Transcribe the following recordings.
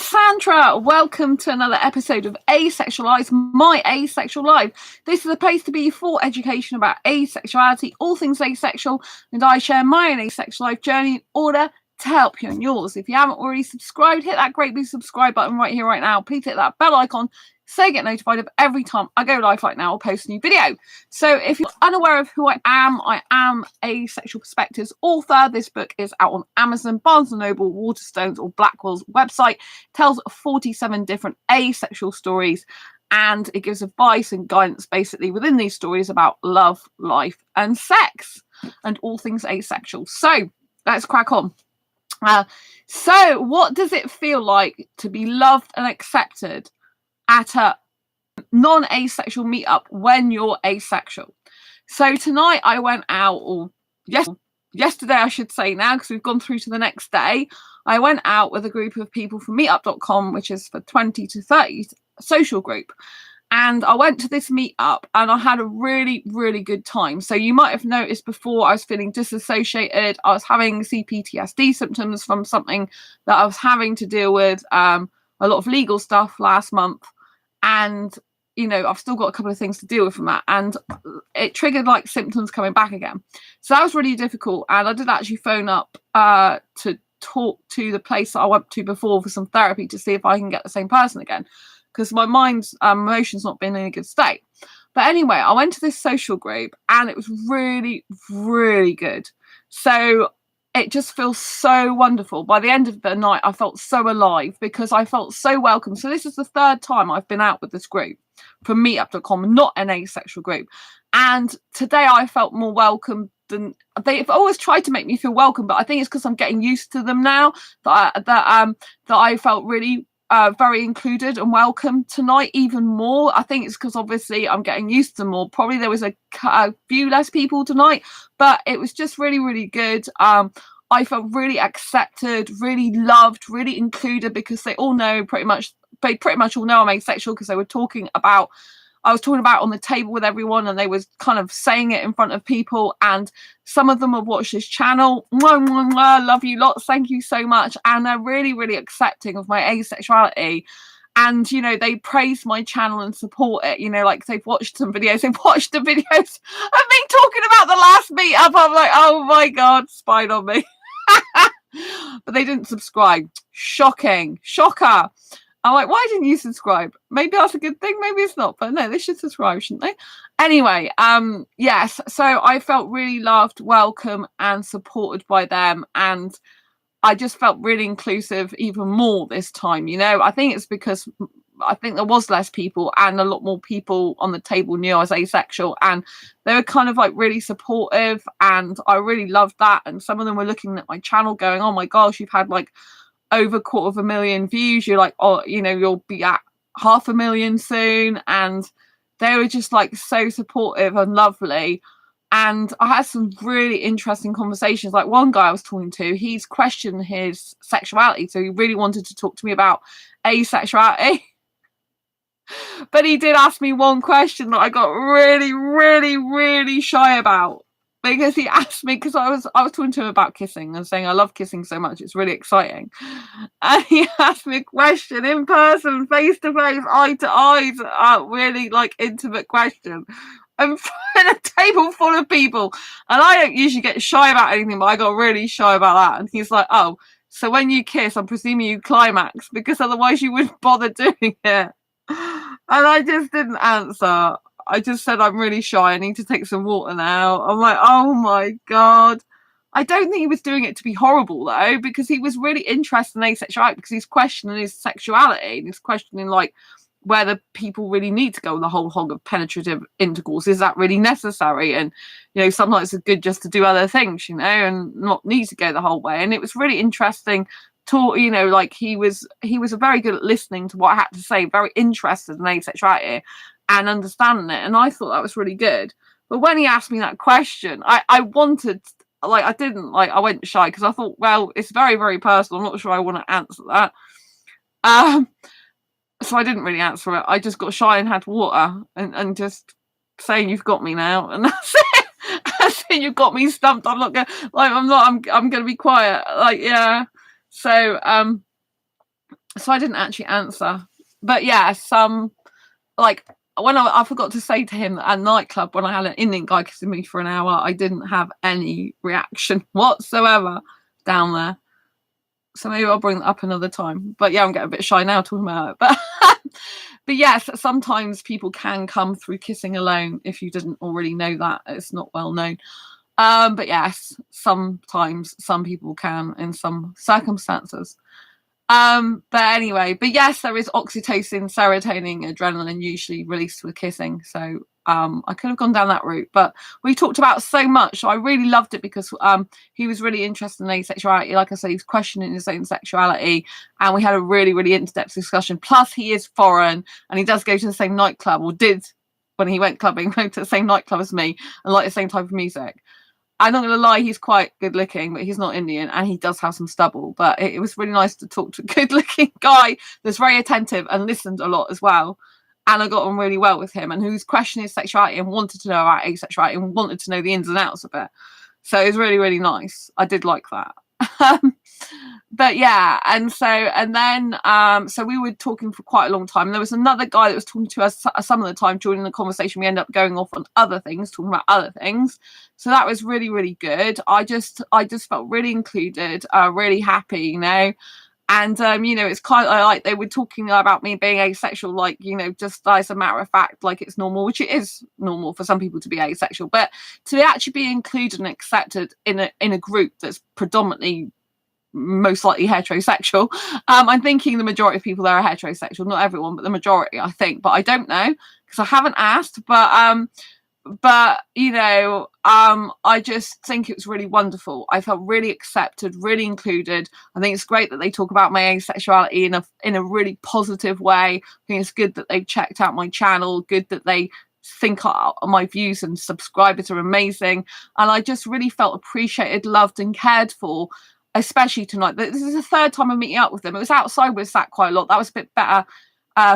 Sandra, welcome to another episode of Asexualise, my asexual life. This is a place to be for education about asexuality, all things asexual, and I share my own asexual life journey in order to help you on yours. If you haven't already subscribed, hit that great big subscribe button right here, right now. Please hit that bell icon so you get notified of every time I go live like now or post a new video. So if you're unaware of who I am Asexual Perspectives author. This book is out on Amazon, Barnes & Noble, Waterstones or Blackwell's website. It tells 47 different asexual stories and it gives advice and guidance basically within these stories about love, life and sex and all things asexual. So let's crack on. So what does it feel like to be loved and accepted at a non-asexual meetup when you're asexual? So tonight I went out, or yesterday I should say now, because we've gone through to the next day. I went out with a group of people from meetup.com, which is for 20 to 30 social group. And I went to this meetup and I had a really, really good time. So you might have noticed before I was feeling disassociated. I was having CPTSD symptoms from something that I was having to deal with, a lot of legal stuff last month. And, you know, I've still got a couple of things to deal with from that. And it triggered like symptoms coming back again. So that was really difficult. And I did actually phone up to talk to the place that I went to before for some therapy to see if I can get the same person again. Because my mind's emotions not been in a good state. But anyway, I went to this social group and it was really, really good. So it just feels so wonderful. By the end of the night, I felt so alive because I felt so welcome. So this is the third time I've been out with this group from meetup.com, not an asexual group. And today I felt more welcome than they've always tried to make me feel welcome. But I think it's because I'm getting used to them now that I felt really very included and welcome tonight even more. I think it's because obviously I'm getting used to more. Probably there was a few less people tonight, but it was just really, really good. I felt really accepted, really loved, really included because they all know pretty much all know I'm asexual because I was talking about on the table with everyone and they was kind of saying it in front of people, and some of them have watched this channel. Love you lots, thank you so much. And they're really, really accepting of my asexuality. And, you know, they praise my channel and support it. You know, like they've watched some videos. They've watched the videos of me talking about the last meetup. I'm like, oh my God, spied on me. But they didn't subscribe. Shocking. Shocker. I'm like, why didn't you subscribe? Maybe that's a good thing. Maybe it's not. But no, they should subscribe, shouldn't they? Anyway, yes. So I felt really loved, welcome and supported by them. And I just felt really inclusive even more this time. You know, I think it's because I think there was less people and a lot more people on the table knew I was asexual, and they were kind of like really supportive, and I really loved that. And some of them were looking at my channel going, oh my gosh, you've had like over 250,000 views. You're like, oh, you know, you'll be at 500,000 soon. And they were just like so supportive and lovely. And I had some really interesting conversations. Like one guy I was talking to, he's questioned his sexuality. So he really wanted to talk to me about asexuality. But he did ask me one question that I got really, really, really shy about. Because he asked me, because I was talking to him about kissing and saying I love kissing so much, it's really exciting. And he asked me a question in person, face to face, eye to eye, a really like intimate question. I'm in a table full of people, and I don't usually get shy about anything, but I got really shy about that. And he's like, oh, so when you kiss, I'm presuming you climax, because otherwise you wouldn't bother doing it. And I just didn't answer. I just said, I'm really shy. I need to take some water now. I'm like, oh my God. I don't think he was doing it to be horrible though, because he was really interested in asexuality, because he's questioning his sexuality and he's questioning like whether people really need to go the whole hog of penetrative intercourse. Is that really necessary? And, you know, sometimes it's good just to do other things, you know, and not need to go the whole way. And it was really interesting to, you know, like he was very good at listening to what I had to say, very interested in asexuality and understanding it. And I thought that was really good. But when he asked me that question, I wanted, like, I went shy because I thought, well, it's very, very personal. I'm not sure I want to answer that. So I didn't really answer it. I just got shy and had water and just saying, you've got me now. And that's it. That's it. You've got me stumped. I'm not going to, like, I'm going to be quiet. Like, yeah. So, So I didn't actually answer. But yeah, some like when I forgot to say to him at nightclub when I had an Indian guy kissing me for an hour, I didn't have any reaction whatsoever down there. So maybe I'll bring that up another time. But yeah, I'm getting a bit shy now talking about it. But yes, sometimes people can come through kissing alone if you didn't already know that. It's not well known. But yes, sometimes some people can in some circumstances. But anyway, but yes, there is oxytocin, serotonin, adrenaline usually released with kissing. So I could have gone down that route, but we talked about so much. I really loved it because he was really interested in asexuality. Like I said, he's questioning his own sexuality, and we had a really, really in-depth discussion. Plus, he is foreign, and he does go to the same nightclub, or did when he went clubbing, went to the same nightclub as me, and like the same type of music. I'm not going to lie, he's quite good looking, but he's not Indian, and he does have some stubble. But it was really nice to talk to a good looking guy that's very attentive and listened a lot as well. And I got on really well with him, and who's questioning his sexuality and wanted to know about asexuality and wanted to know the ins and outs of it. So it was really, really nice. I did like that. But yeah, and then so we were talking for quite a long time. And there was another guy that was talking to us some of the time during the conversation. We ended up going off on other things, talking about other things. So that was really, really good. I just felt really included, really happy, you know. And you know, it's kind of like they were talking about me being asexual, like, you know, just as a matter of fact, like it's normal, which it is normal for some people to be asexual, but to actually be included and accepted in a group that's predominantly most likely heterosexual. I'm thinking the majority of people there are heterosexual, not everyone, but the majority, I think. But I don't know because I haven't asked. But you know, I just think it was really wonderful. I felt really accepted, really included. I think it's great that they talk about my asexuality in a really positive way. I think it's good that they've checked out my channel, good that they think my views and subscribers are amazing. And I just really felt appreciated, loved and cared for, especially tonight. This is the third time I'm meeting up with them. It was outside, we sat quite a lot. That was a bit better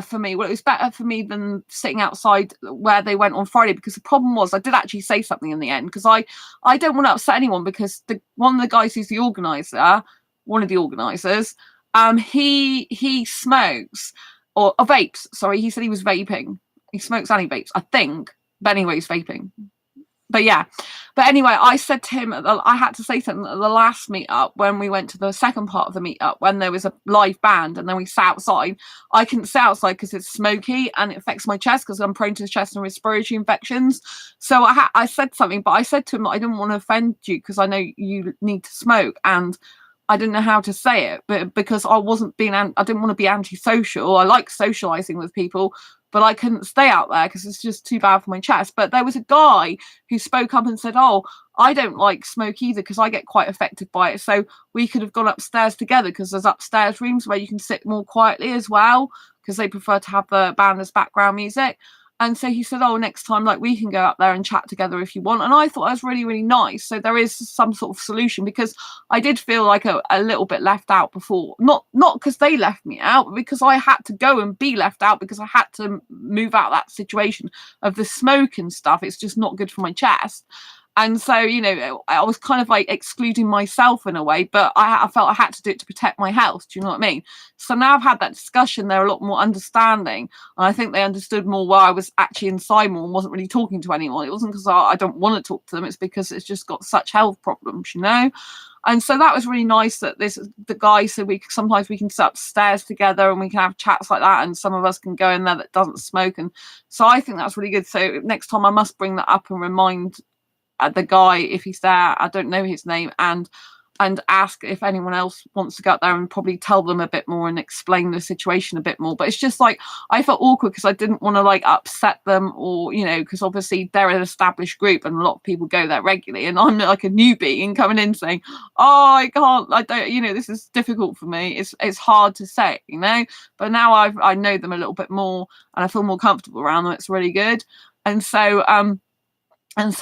for me. Well, it was better for me than sitting outside where they went on Friday, because the problem was I did actually say something in the end, because I don't want to upset anyone, because one of the guys who's the organizer, one of the organizers, he smokes or vapes. Sorry, he said he was vaping. He smokes and he vapes, I think. But anyway, he's vaping. But yeah, but anyway, I said to him, I had to say something at the last meetup when we went to the second part of the meetup, when there was a live band and then we sat outside. I couldn't sit outside because it's smoky and it affects my chest because I'm prone to chest and respiratory infections. So I said something, but I said to him that I didn't want to offend you because I know you need to smoke, and I didn't know how to say it, but because I didn't want to be antisocial. I like socializing with people, but I couldn't stay out there because it's just too bad for my chest. But there was a guy who spoke up and said, oh, I don't like smoke either because I get quite affected by it. So we could have gone upstairs together, because there's upstairs rooms where you can sit more quietly as well, because they prefer to have the band as background music. And so he said, oh, next time, like, we can go up there and chat together if you want. And I thought that was really, really nice. So there is some sort of solution, because I did feel like a little bit left out before. Not because they left me out, but because I had to go and be left out, because I had to move out of that situation of the smoke and stuff. It's just not good for my chest. And so, you know, I was kind of like excluding myself in a way, but I felt I had to do it to protect my health. Do you know what I mean? So now I've had that discussion, they're a lot more understanding. And I think they understood more why I was actually inside more and wasn't really talking to anyone. It wasn't because I don't want to talk to them. It's because it's just got such health problems, you know? And so that was really nice that the guy said sometimes we can sit upstairs together and we can have chats like that, and some of us can go in there that doesn't smoke. And so I think that's really good. So next time I must bring that up and remind the guy, if he's there, I don't know his name, and ask if anyone else wants to go up there and probably tell them a bit more and explain the situation a bit more. But it's just like I felt awkward because I didn't want to like upset them, or, you know, because obviously they're an established group and a lot of people go there regularly, and I'm like a newbie and coming in saying, oh, I don't, you know, this is difficult for me. It's hard to say, you know. But now I know them a little bit more and I feel more comfortable around them. It's really good. And so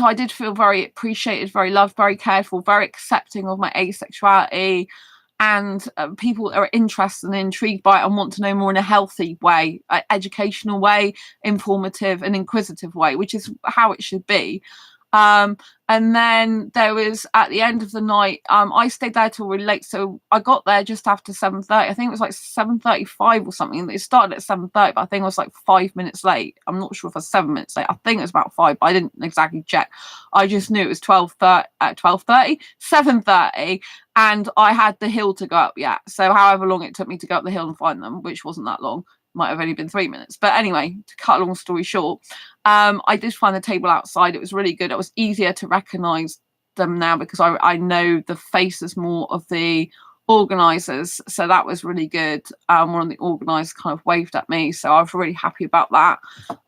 I did feel very appreciated, very loved, very cared for, very accepting of my asexuality. And people are interested and intrigued by it and want to know more in a healthy way, educational way, informative and inquisitive way, which is how it should be. And then there was, at the end of the night, I stayed there till really late, so I got there just after 7:30. I think it was like 7:35 or something. It started at 7:30, but I think I was like 5 minutes late. I'm not sure if I was 7 minutes late. I think it was about 5, but I didn't exactly check. I just knew it was 12:30 at 12:30, 7:30, and I had the hill to go up yet. So however long it took me to go up the hill and find them, which wasn't that long, might have only been 3 minutes. But anyway, to cut a long story short, I did find the table outside. It was really good. It was easier to recognize them now because I know the faces more of the organizers, so that was really good. One of the organizers kind of waved at me, so I was really happy about that.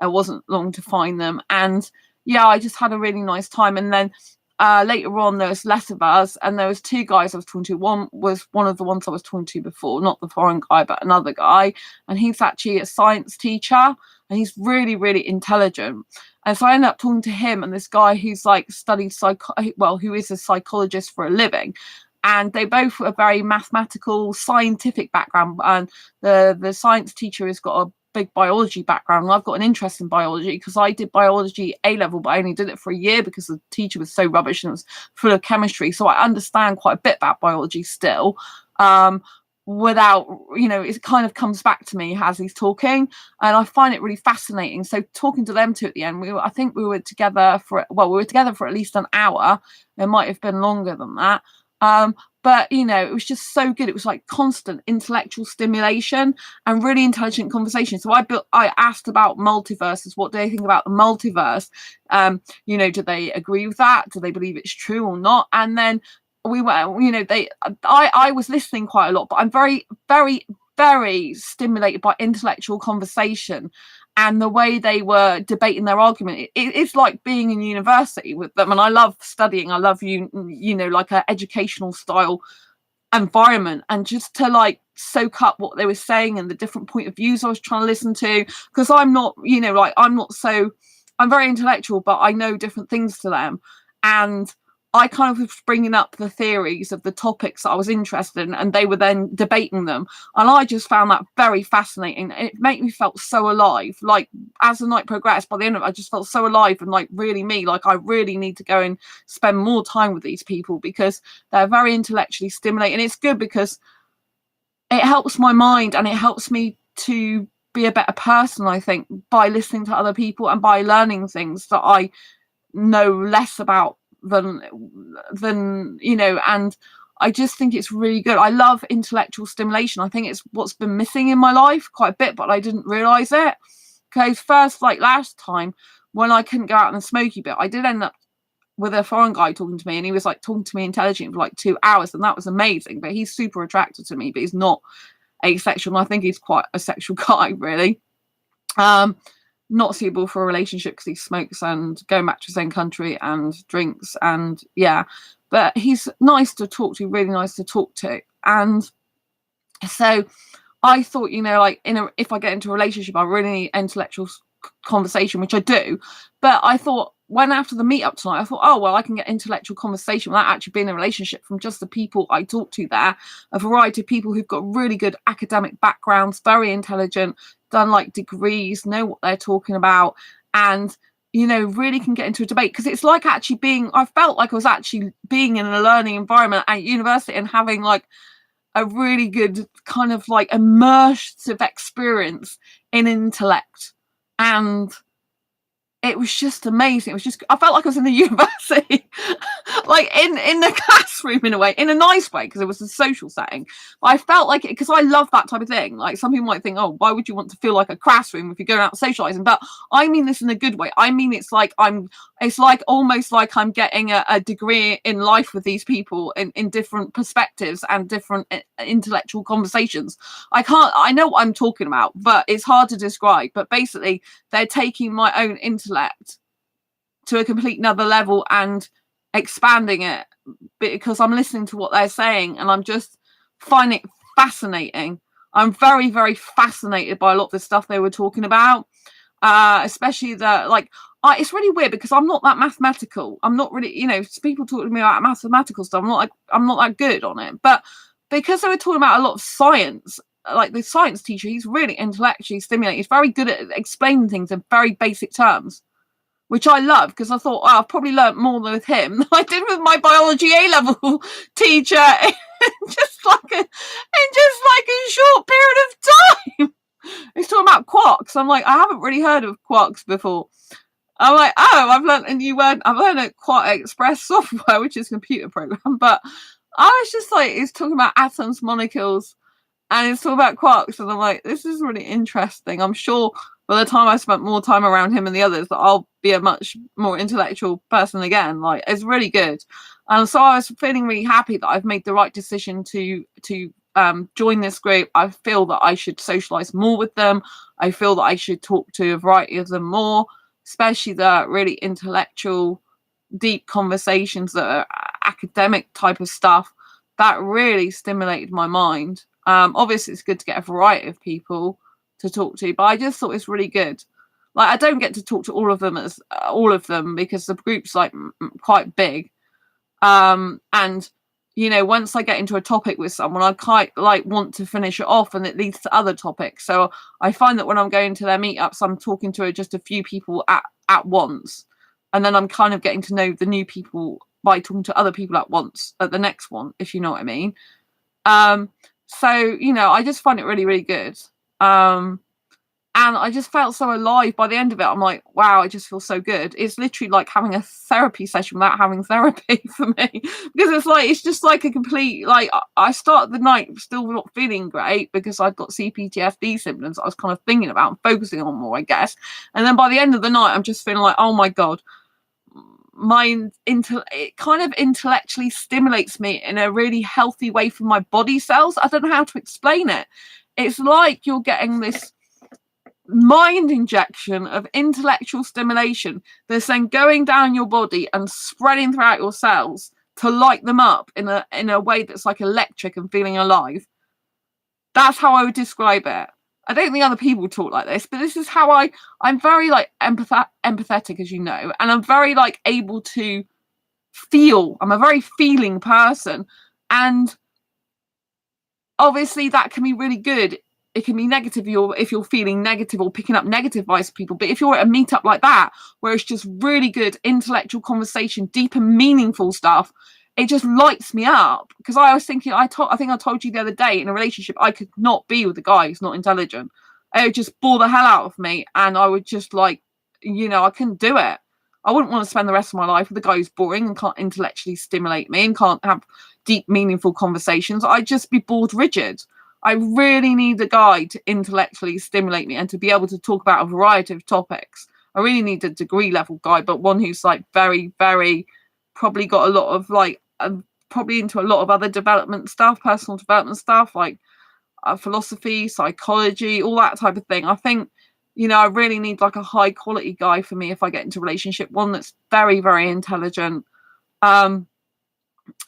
It wasn't long to find them, and yeah, I just had a really nice time. And then later on there was less of us, and there was 2 guys I was talking to. One was one of the ones I was talking to before, not the foreign guy, but another guy, and he's actually a science teacher, and he's really, really intelligent. And so I ended up talking to him and this guy who's like studied who is a psychologist for a living, and they both were very mathematical, scientific background, and the science teacher has got a big biology background, and I've got an interest in biology because I did biology A level, but I only did it for a year because the teacher was so rubbish and it was full of chemistry, so I understand quite a bit about biology still, without, it kind of comes back to me as he's talking, and I find it really fascinating. So talking to them two at the end, I think we were together for at least an hour. It might have been longer than that. But it was just so good. It was like constant intellectual stimulation and really intelligent conversation. So I asked about multiverses. What do they think about the multiverse? Do they agree with that? Do they believe it's true or not? And then we were, I was listening quite a lot, but I'm very, very, very stimulated by intellectual conversation. And the way they were debating their argument, it's like being in university with them. And I love studying. I love like an educational style environment, and just to like soak up what they were saying and the different point of views I was trying to listen to. Because I'm not, I'm very intellectual, but I know different things to them. And I kind of was bringing up the theories of the topics that I was interested in, and they were then debating them. And I just found that very fascinating. It made me felt so alive. Like as the night progressed, by the end of it, I just felt so alive and like really me. Like I really need to go and spend more time with these people because they're very intellectually stimulating. It's good because it helps my mind and it helps me to be a better person, I think, by listening to other people and by learning things that I know less about than and I just think it's really good. I love intellectual stimulation. I think it's what's been missing in my life quite a bit, but I didn't realize it. Because first, like last time when I couldn't go out in the smoky bit, I did end up with a foreign guy talking to me, and he was like talking to me intelligently for like 2 hours, and that was amazing. But he's super attracted to me, but he's not asexual, and I think he's quite a sexual guy, really. Not suitable for a relationship because he smokes and going back to his own country and drinks, and yeah, but he's nice to talk to, really nice to talk to. And so I thought, if I get into a relationship, I really need intellectual conversation, which I do. But I thought, when after the meetup tonight, I thought, oh well, I can get intellectual conversation without actually being in a relationship from just the people I talk to there. A variety of people who've got really good academic backgrounds, very intelligent, done like degrees, know what they're talking about, and really can get into a debate. Because it's like actually I felt like I was actually being in a learning environment at university and having like a really good kind of like immersive experience in intellect. And it was just amazing. I felt like I was in the university, like in the classroom in a way, in a nice way, because it was a social setting. But I felt like it because I love that type of thing. Like some people might think, oh, why would you want to feel like a classroom if you're going out socializing? But I mean this in a good way. I mean it's like almost like I'm getting a degree in life with these people in different perspectives and different intellectual conversations. I know what I'm talking about, but it's hard to describe. But basically, they're taking my own intellect to a complete another level and expanding it because I'm listening to what they're saying, and I'm just finding it fascinating. I'm very, very fascinated by a lot of the stuff they were talking about, especially it's really weird because I'm not that mathematical. I'm not really, people talk to me about mathematical stuff. I'm not that good on it, but because they were talking about a lot of science, like the science teacher, he's really intellectually stimulating. He's very good at explaining things in very basic terms, which I love because I thought, oh, I've probably learnt more with him than I did with my biology A-level teacher just like a short period of time. He's talking about quarks. I'm like, I haven't really heard of quarks before. I'm like, oh, I've learned a new word. I've learned a Quark Express software, which is a computer program. But I was just like, he's talking about atoms, molecules, and it's all about quarks. And I'm like, this is really interesting. I'm sure by the time I spent more time around him and the others, that I'll be a much more intellectual person again. Like, it's really good. And so I was feeling really happy that I've made the right decision to join this group. I feel that I should socialize more with them. I feel that I should talk to a variety of them more, especially the really intellectual, deep conversations that are academic type of stuff. That really stimulated my mind. Obviously, it's good to get a variety of people to talk to, but I just thought it's really good. Like, I don't get to talk to all of them because the group's like quite big. And you know, once I get into a topic with someone, I quite like want to finish it off, and it leads to other topics. So I find that when I'm going to their meetups, I'm talking to just a few people at once, and then I'm kind of getting to know the new people by talking to other people at once at the next one, if you know what I mean. So, you know, I just find it really, really good. And I just felt so alive by the end of it. I'm like, wow, I just feel so good. It's literally like having a therapy session without having therapy for me, because it's just like a complete, like, I started the night still not feeling great because I'd got CPTSD symptoms I was kind of thinking about and focusing on more, I guess. And then by the end of the night, I'm just feeling like, oh my God, it kind of intellectually stimulates me in a really healthy way for my body cells. I don't know how to explain it. It's like you're getting this mind injection of intellectual stimulation that's then going down your body and spreading throughout your cells to light them up in a way that's like electric and feeling alive. That's how I would describe it. I don't think other people talk like this, but this is how I'm very like empathetic, as you know, and I'm very like able to feel. I'm a very feeling person, and obviously that can be really good. It can be negative if you're feeling negative or picking up negative vibes from people. But if you're at a meetup like that, where it's just really good intellectual conversation, deep and meaningful stuff, it just lights me up. Because I was thinking, I think I told you the other day, in a relationship, I could not be with a guy who's not intelligent. It would just bore the hell out of me. And I would just like, you know, I couldn't do it. I wouldn't want to spend the rest of my life with a guy who's boring and can't intellectually stimulate me and can't have deep, meaningful conversations. I'd just be bored rigid. I really need a guy to intellectually stimulate me and to be able to talk about a variety of topics. I really need a degree level guy, but one who's like very, very, probably got a lot of like, probably into a lot of other development stuff, personal development stuff, like philosophy, psychology, all that type of thing. I think, you know, I really need like a high quality guy for me if I get into a relationship, one that's very, very intelligent.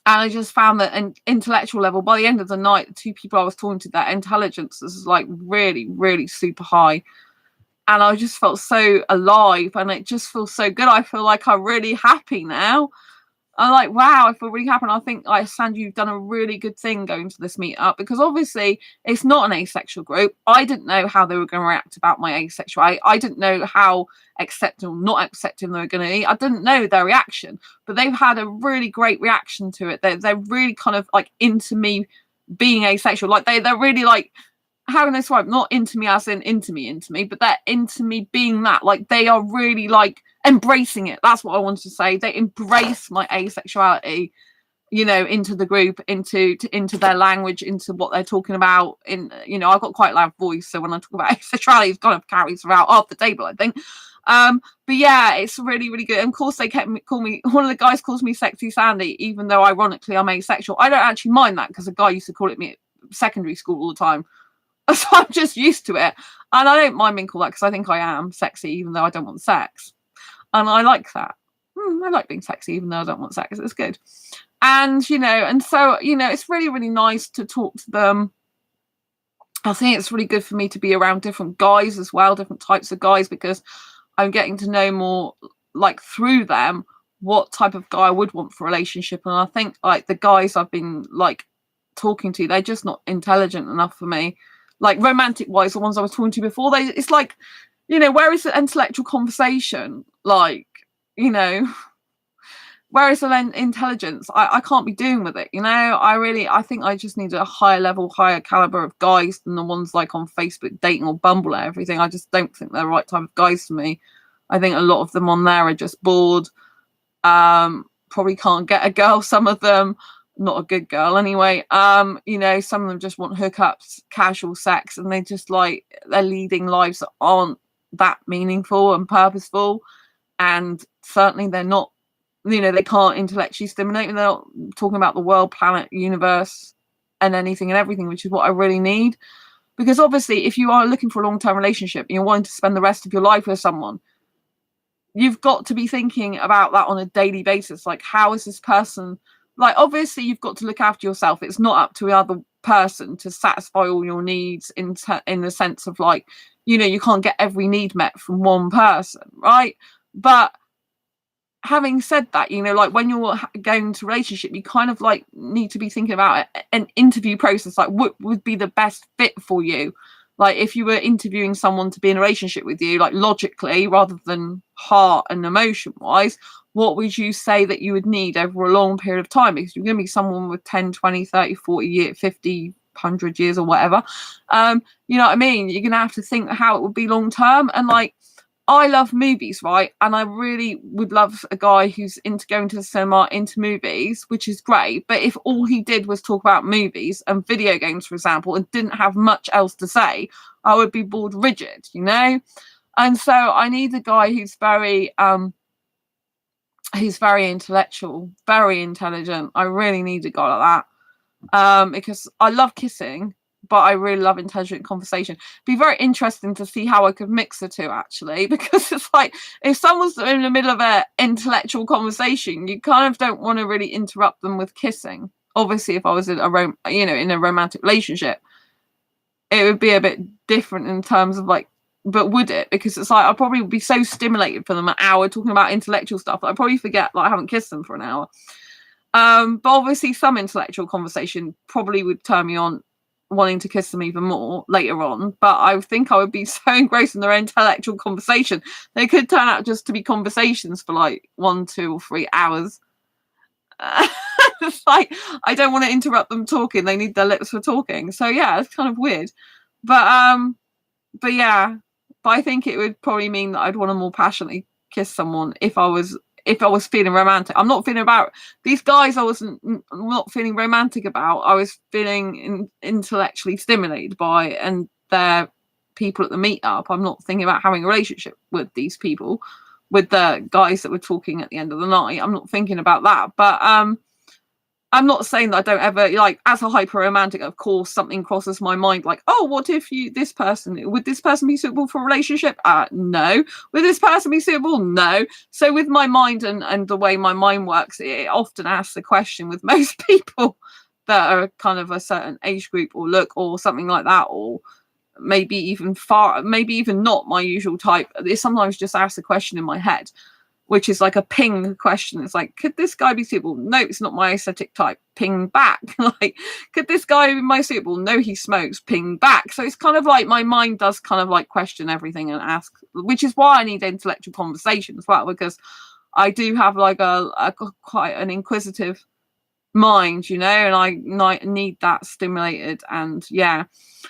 And I just found that an intellectual level, by the end of the night, the two people I was talking to, their intelligence was like really, really super high. And I just felt so alive, and it just feels so good. I feel like I'm really happy now. I'm like, wow, I feel really happy. And I think, like, Sandra, you've done a really good thing going to this meetup, because obviously it's not an asexual group. I didn't know how they were going to react about my asexuality. I didn't know how accepting or not accepting they were going to be. I didn't know their reaction, but they've had a really great reaction to it. They're really kind of like into me being asexual. Like they're really like, how can I describe? Not into me as in into me, but they're into me being that. Like they are really like embracing it. That's what I wanted to say. They embrace my asexuality, you know, into the group, into their language, into what they're talking about. In, you know, I've got quite a loud voice, so when I talk about asexuality, it kind of carries throughout half the table, I think. But yeah, it's really, really good. And of course, they call me. One of the guys calls me Sexy Sandy, even though ironically I'm asexual. I don't actually mind that, because a guy used to call it me at secondary school all the time. So I'm just used to it, and I don't mind being called that, because I think I am sexy, even though I don't want sex, and I like that. I like being sexy, even though I don't want sex. It's good, and you know, and so you know, it's really, really nice to talk to them. I think it's really good for me to be around different guys as well, different types of guys, because I'm getting to know more, like through them, what type of guy I would want for a relationship. And I think like the guys I've been like talking to, they're just not intelligent enough for me. Like romantic wise, the ones I was talking to before, it's like, you know, where is the intellectual conversation? Like, you know, whereas intelligence, I can't be doing with it, you know. I think I just need a higher level, higher caliber of guys than the ones like on Facebook dating or Bumble and everything. I just don't think they're the right type of guys for me. I think a lot of them on there are just bored. Probably can't get a girl, some of them. Not a good girl anyway. You know, some of them just want hookups, casual sex, and they just like, they're leading lives that aren't that meaningful and purposeful. And certainly they're not, you know, they can't intellectually stimulate me. They're not talking about the world, planet, universe, and anything and everything, which is what I really need. Because obviously, if you are looking for a long-term relationship and you're wanting to spend the rest of your life with someone, you've got to be thinking about that on a daily basis. Like, how is this person? Like, obviously, you've got to look after yourself. It's not up to the other person to satisfy all your needs in the sense of, like, you know, you can't get every need met from one person, right? But having said that, you know, like when you're going into a relationship, you kind of like need to be thinking about an interview process, like what would be the best fit for you. Like if you were interviewing someone to be in a relationship with you, like logically rather than heart and emotion wise, what would you say that you would need over a long period of time? Because you're going to be someone with 10, 20, 30, 40 years, 50, 100 years or whatever. You know what I mean? You're going to have to think how it would be long term. And like, I love movies, right? And I really would love a guy who's into going to the cinema, into movies, which is great. But if all he did was talk about movies and video games, for example, and didn't have much else to say, I would be bored rigid, you know? And so I need a guy who's very intellectual, very intelligent. I really need a guy like that. Because I love kissing, but I really love intelligent conversation. Be very interesting to see how I could mix the two, actually, because it's like if someone's in the middle of an intellectual conversation, you kind of don't want to really interrupt them with kissing. Obviously, if I was in in a romantic relationship, it would be a bit different in terms of like, but would it? Because it's like I probably would be so stimulated for them an hour talking about intellectual stuff that I probably forget that I haven't kissed them for an hour. But obviously some intellectual conversation probably would turn me on wanting to kiss them even more later on. But I think I would be so engrossed in their intellectual conversation. They could turn out just to be conversations for like 1, 2 or 3 hours. It's like, I don't want to interrupt them talking. They need their lips for talking. So yeah, it's kind of weird. But yeah, but I think it would probably mean that I'd want to more passionately kiss someone if I was feeling romantic. I'm not feeling about these guys. I wasn't not feeling romantic about. I was feeling intellectually stimulated by, and they're people at the meetup. I'm not thinking about having a relationship with these people, with the guys that were talking at the end of the night. I'm not thinking about that. But I'm not saying that I don't ever, like, as a hyper romantic, of course, something crosses my mind, like, oh, what if would this person be suitable for a relationship? No. Would this person be suitable? No. So with my mind and the way my mind works, it often asks the question with most people that are kind of a certain age group or look or something like that, or maybe even not my usual type. It sometimes just asks a question in my head, which is like a ping question. It's like, could this guy be suitable? No, it's not my aesthetic type. Ping back. Like, could this guy be my suitable? No, he smokes. Ping back. So it's kind of like my mind does kind of like question everything and ask, which is why I need intellectual conversation as well, because I do have like a quite an inquisitive mind, you know, and I need that stimulated. And yeah,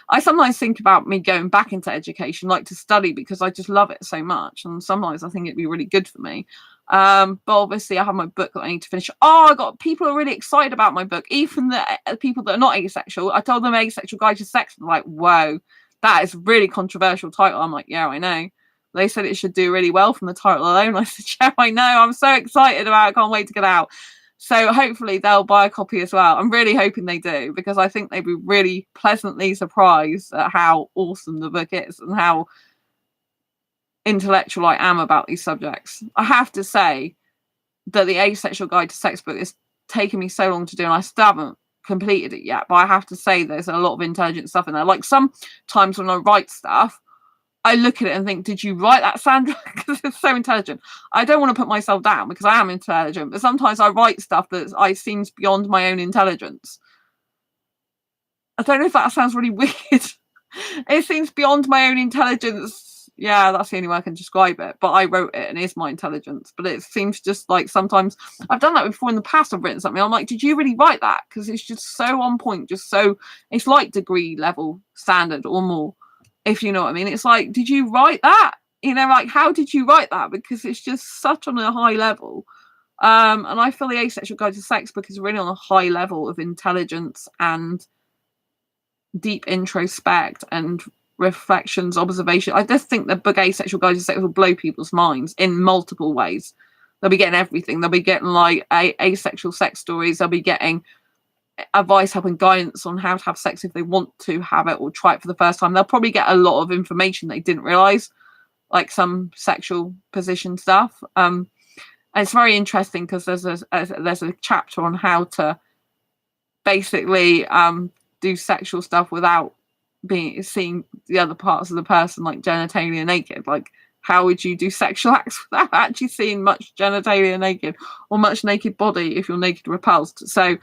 I sometimes think about me going back into education, like to study, because I just love it so much, and sometimes I think it'd be really good for me. But obviously I have my book that I need to finish. I got people are really excited about my book, even the people that are not asexual. I told them Asexual Guide to Sex, and they're like, whoa, that is a really controversial title. I'm like, yeah, I know. They said it should do really well from the title alone. I said, yeah, I know. I'm so excited about it. I can't wait to get out. So hopefully they'll buy a copy as well. I'm really hoping they do, because I think they'd be really pleasantly surprised at how awesome the book is and how intellectual I am about these subjects. I have to say that the Asexual Guide to Sex book has taken me so long to do, and I still haven't completed it yet. But I have to say there's a lot of intelligent stuff in there. Like sometimes when I write stuff, I look at it and think, did you write that, Sandra? Because it's so intelligent. I don't want to put myself down because I am intelligent, but sometimes I write stuff that seems beyond my own intelligence. I don't know if that sounds really weird. It seems beyond my own intelligence Yeah, that's the only way I can describe it. But I wrote it and it's my intelligence. But it seems just like sometimes I've done that before in the past. I've written something. I'm like, did you really write that? Because it's just so on point. Just so it's like degree level standard or more, if you know what I mean. It's like, did you write that? You know, like how did you write that? Because it's just such on a high level. And I feel the Asexual Guide to Sex book is really on a high level of intelligence and deep introspect and reflections, observation. I just think the book Asexual Guide to Sex will blow people's minds in multiple ways. They'll be getting everything. They'll be getting like asexual sex stories. They'll be getting advice, help, and guidance on how to have sex if they want to have it or try it for the first time. They'll probably get a lot of information they didn't realize, like some sexual position stuff. And it's very interesting because there's a chapter on how to basically do sexual stuff without seeing the other parts of the person, like genitalia naked. Like, how would you do sexual acts without actually seeing much genitalia naked or much naked body if you're naked repulsed? So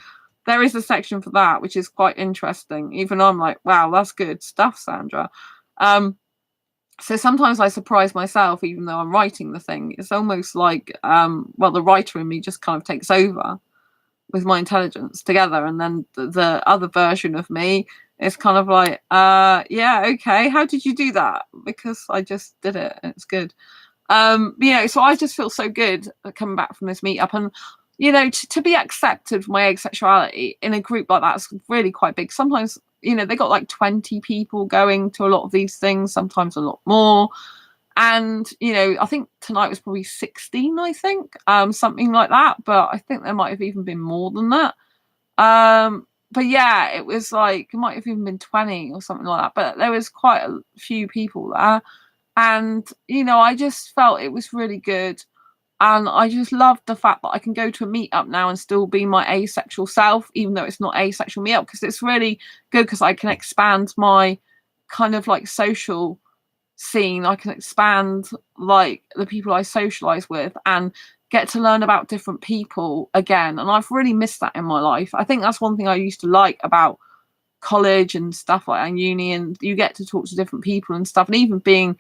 there is a section for that, which is quite interesting. Even I'm like, wow, that's good stuff, Sandra. So sometimes I surprise myself, even though I'm writing the thing. It's almost like, well, the writer in me just kind of takes over with my intelligence together. And then the other version of me is kind of like, yeah, okay, how did you do that? Because I just did it and it's good. You know, so I just feel so good coming back from this meetup. And, you know, to be accepted for my asexuality in a group like that's really quite big. Sometimes, you know, they got like 20 people going to a lot of these things, sometimes a lot more. And, you know, I think tonight was probably 16, I think, something like that. But I think there might have even been more than that. But yeah, it was like, it might have even been 20 or something like that. But there was quite a few people there. And, you know, I just felt it was really good. And I just loved the fact that I can go to a meetup now and still be my asexual self, even though it's not asexual meetup, because it's really good because I can expand my kind of like social scene. I can expand like the people I socialize with and get to learn about different people again. And I've really missed that in my life. I think that's one thing I used to like about college and stuff like and uni, and you get to talk to different people and stuff. And even being,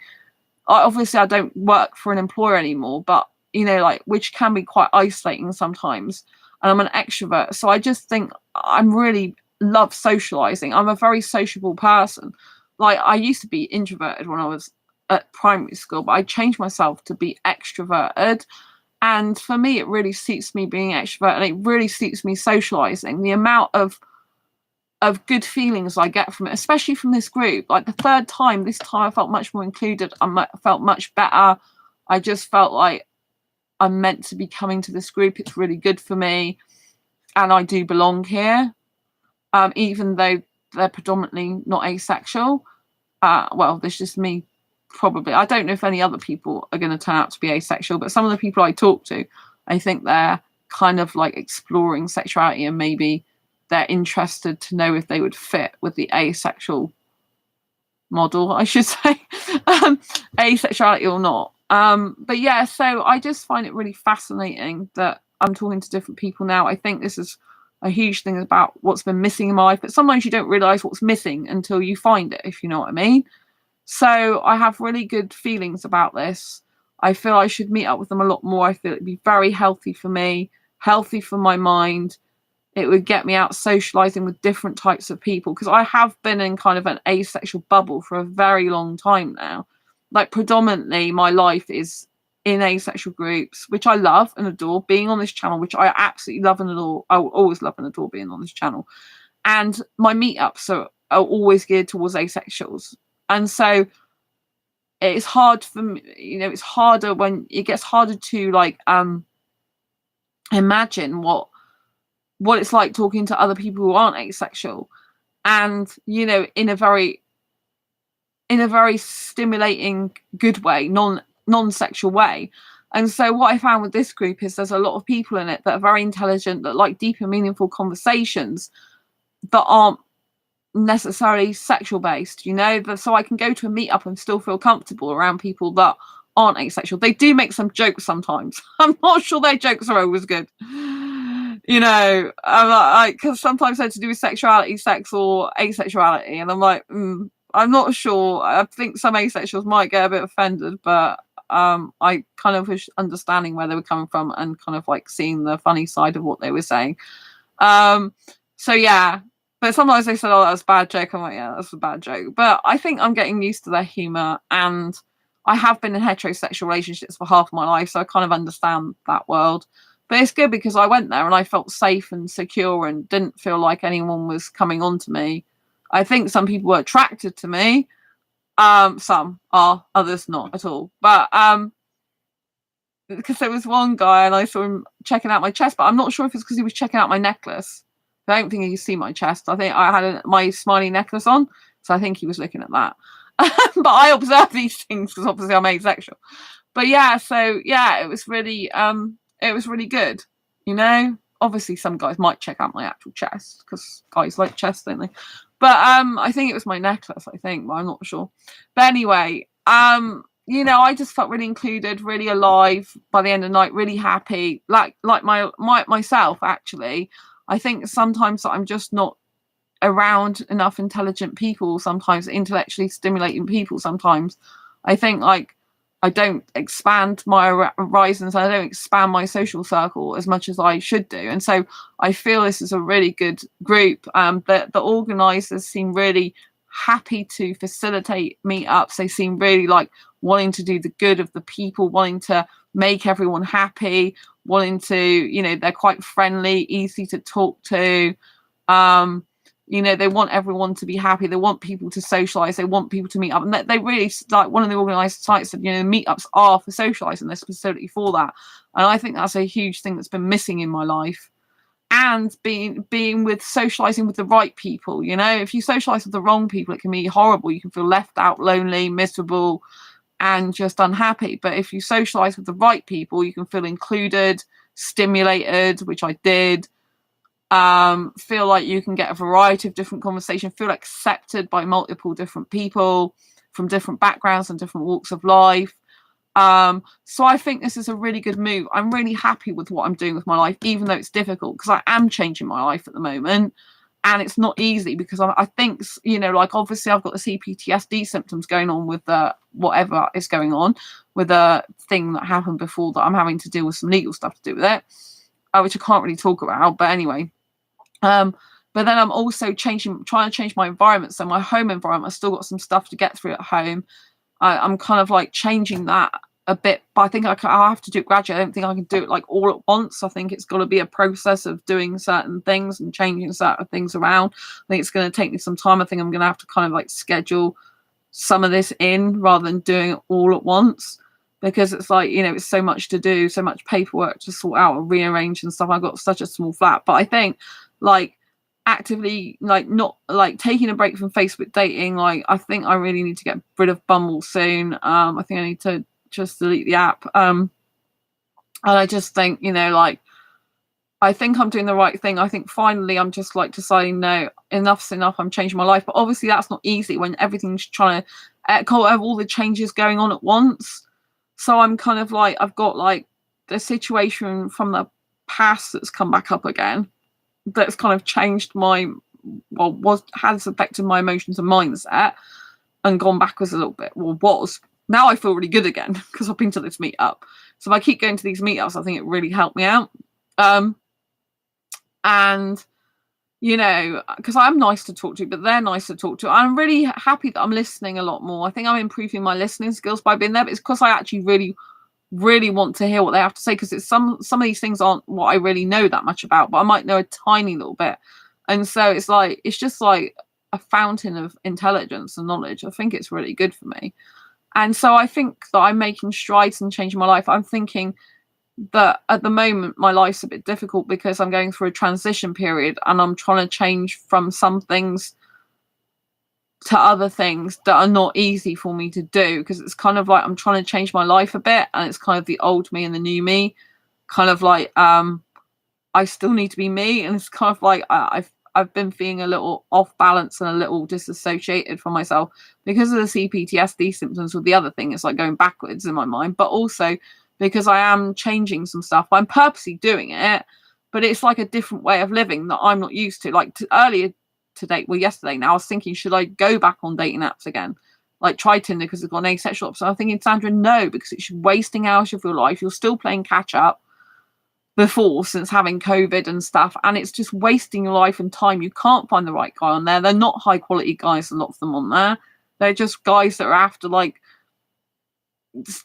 obviously I don't work for an employer anymore, but you know, like, which can be quite isolating sometimes. And I'm an extrovert, so I just think I'm really love socializing. I'm a very sociable person. Like, I used to be introverted when I was at primary school, but I changed myself to be extroverted. And for me, it really suits me being extrovert, and it really suits me socializing. The amount of good feelings I get from it, especially from this group. Like the third time, this time I felt much more included. I felt much better. I just felt like I'm meant to be coming to this group. It's really good for me. And I do belong here. Even though they're predominantly not asexual. Well, there's just me, probably. I don't know if any other people are going to turn out to be asexual, but some of the people I talk to, I think they're kind of like exploring sexuality, and maybe they're interested to know if they would fit with the asexual model, I should say, asexuality or not. But yeah, so I just find it really fascinating that I'm talking to different people now. I think this is a huge thing about what's been missing in my life, but sometimes you don't realize what's missing until you find it, if you know what I mean. So I have really good feelings about this. I feel I should meet up with them a lot more. I feel it'd be very healthy for me, healthy for my mind. It would get me out socializing with different types of people, because I have been in kind of an asexual bubble for a very long time now. Like, predominantly my life is in asexual groups, which I love and adore. Being on this channel, which I absolutely love and adore. I will always love and adore being on this channel. And my meetups are always geared towards asexuals. And so it's hard for me, you know, it's harder when it gets harder to like imagine what it's like talking to other people who aren't asexual, and you know, in a very stimulating, good way, non-sexual way. And so what I found with this group is there's a lot of people in it that are very intelligent, that like deep and meaningful conversations that aren't necessarily sexual based, you know. So I can go to a meetup and still feel comfortable around people that aren't asexual. They do make some jokes sometimes. I'm not sure their jokes are always good. You know, I'm like, because sometimes they're to do with sexuality, sex, or asexuality, and I'm like, I'm not sure. I think some asexuals might get a bit offended, but I kind of was understanding where they were coming from and kind of like seeing the funny side of what they were saying. So yeah, but sometimes they said, "Oh, that was a bad joke." I'm like, "Yeah, that's a bad joke." But I think I'm getting used to their humor, and I have been in heterosexual relationships for half my life, so I kind of understand that world. But it's good because I went there and I felt safe and secure and didn't feel like anyone was coming on to me. I think some people were attracted to me. Some are, others not at all. But because there was one guy and I saw him checking out my chest, but I'm not sure if it's because he was checking out my necklace. I don't think he could see my chest. I think I had my smiley necklace on, so I think he was looking at that. But I observe these things because obviously I'm asexual. But yeah, so yeah, it was really good. You know, obviously some guys might check out my actual chest because guys like chest, don't they? But I think it was my necklace, I think, but I'm not sure. But anyway, you know, I just felt really included, really alive by the end of the night, really happy, like myself actually. I think sometimes I'm just not around enough intelligent people, sometimes intellectually stimulating people. Sometimes I think like I don't expand my horizons, I don't expand my social circle as much as I should do, and so I feel this is a really good group. The organisers seem really happy to facilitate meetups. They seem really like wanting to do the good of the people, wanting to make everyone happy, wanting to, you know, they're quite friendly, easy to talk to. You know, they want everyone to be happy. They want people to socialize. They want people to meet up. And they really, like one of the organized sites said, you know, meetups are for socializing. They're specifically for that. And I think that's a huge thing that's been missing in my life. And being with socializing with the right people. You know, if you socialize with the wrong people, it can be horrible. You can feel left out, lonely, miserable, and just unhappy. But if you socialize with the right people, you can feel included, stimulated, which I did. Feel like you can get a variety of different conversations, feel accepted by multiple different people from different backgrounds and different walks of life. So I think this is a really good move. I'm really happy with what I'm doing with my life, even though it's difficult, because I am changing my life at the moment. And it's not easy because I think, you know, like obviously I've got the CPTSD symptoms going on with whatever is going on with a thing that happened before that I'm having to deal with some legal stuff to do with it, which I can't really talk about. But anyway, but then I'm also trying to change my environment. So my home environment, I've still got some stuff to get through at home. I'm kind of like changing that a bit, but I think I'll have to do it gradually. I don't think I can do it like all at once. I think it's got to be a process of doing certain things and changing certain things around. I think it's going to take me some time. I think I'm going to have to kind of like schedule some of this in rather than doing it all at once, because it's like, you know, it's so much to do, so much paperwork to sort out and rearrange and stuff. I've got such a small flat. But I think like actively like not like taking a break from Facebook dating, like I think I really need to get rid of Bumble soon. I think I need to just delete the app. And I just think, you know, like I think I'm doing the right thing. I think finally I'm just like deciding, no, enough's enough. I'm changing my life. But obviously that's not easy when everything's trying to echo all the changes going on at once. So I'm kind of like, I've got like the situation from the past that's come back up again, that's kind of changed has affected my emotions and mindset and gone backwards a little bit. Now I feel really good again because I've been to this meetup. So if I keep going to these meetups, I think it really helped me out. And you know, because I'm nice to talk to, but they're nice to talk to. I'm really happy that I'm listening a lot more. I think I'm improving my listening skills by being there, but it's because I actually really want to hear what they have to say, because it's some of these things aren't what I really know that much about, but I might know a tiny little bit. And so it's like, it's just like a fountain of intelligence and knowledge. I think it's really good for me. And so I think that I'm making strides and changing my life. I'm thinking that at the moment my life's a bit difficult because I'm going through a transition period and I'm trying to change from some things to other things that are not easy for me to do, because it's kind of like I'm trying to change my life a bit, and it's kind of the old me and the new me, kind of like I still need to be me, and it's kind of like I've been feeling a little off balance and a little disassociated from myself because of the CPTSD symptoms. With the other thing, it's like going backwards in my mind, but also because I am changing some stuff. I'm purposely doing it, but it's like a different way of living that I'm not used to. Like earlier to date. Well, yesterday now I was thinking, should I go back on dating apps again? Like try Tinder because it's got an asexual. So I'm thinking, Sandra, no, because it's wasting hours of your life. You're still playing catch up before since having COVID and stuff, and it's just wasting your life and time. You can't find the right guy on there. They're not high quality guys, a lot of them on there. They're just guys that are after like,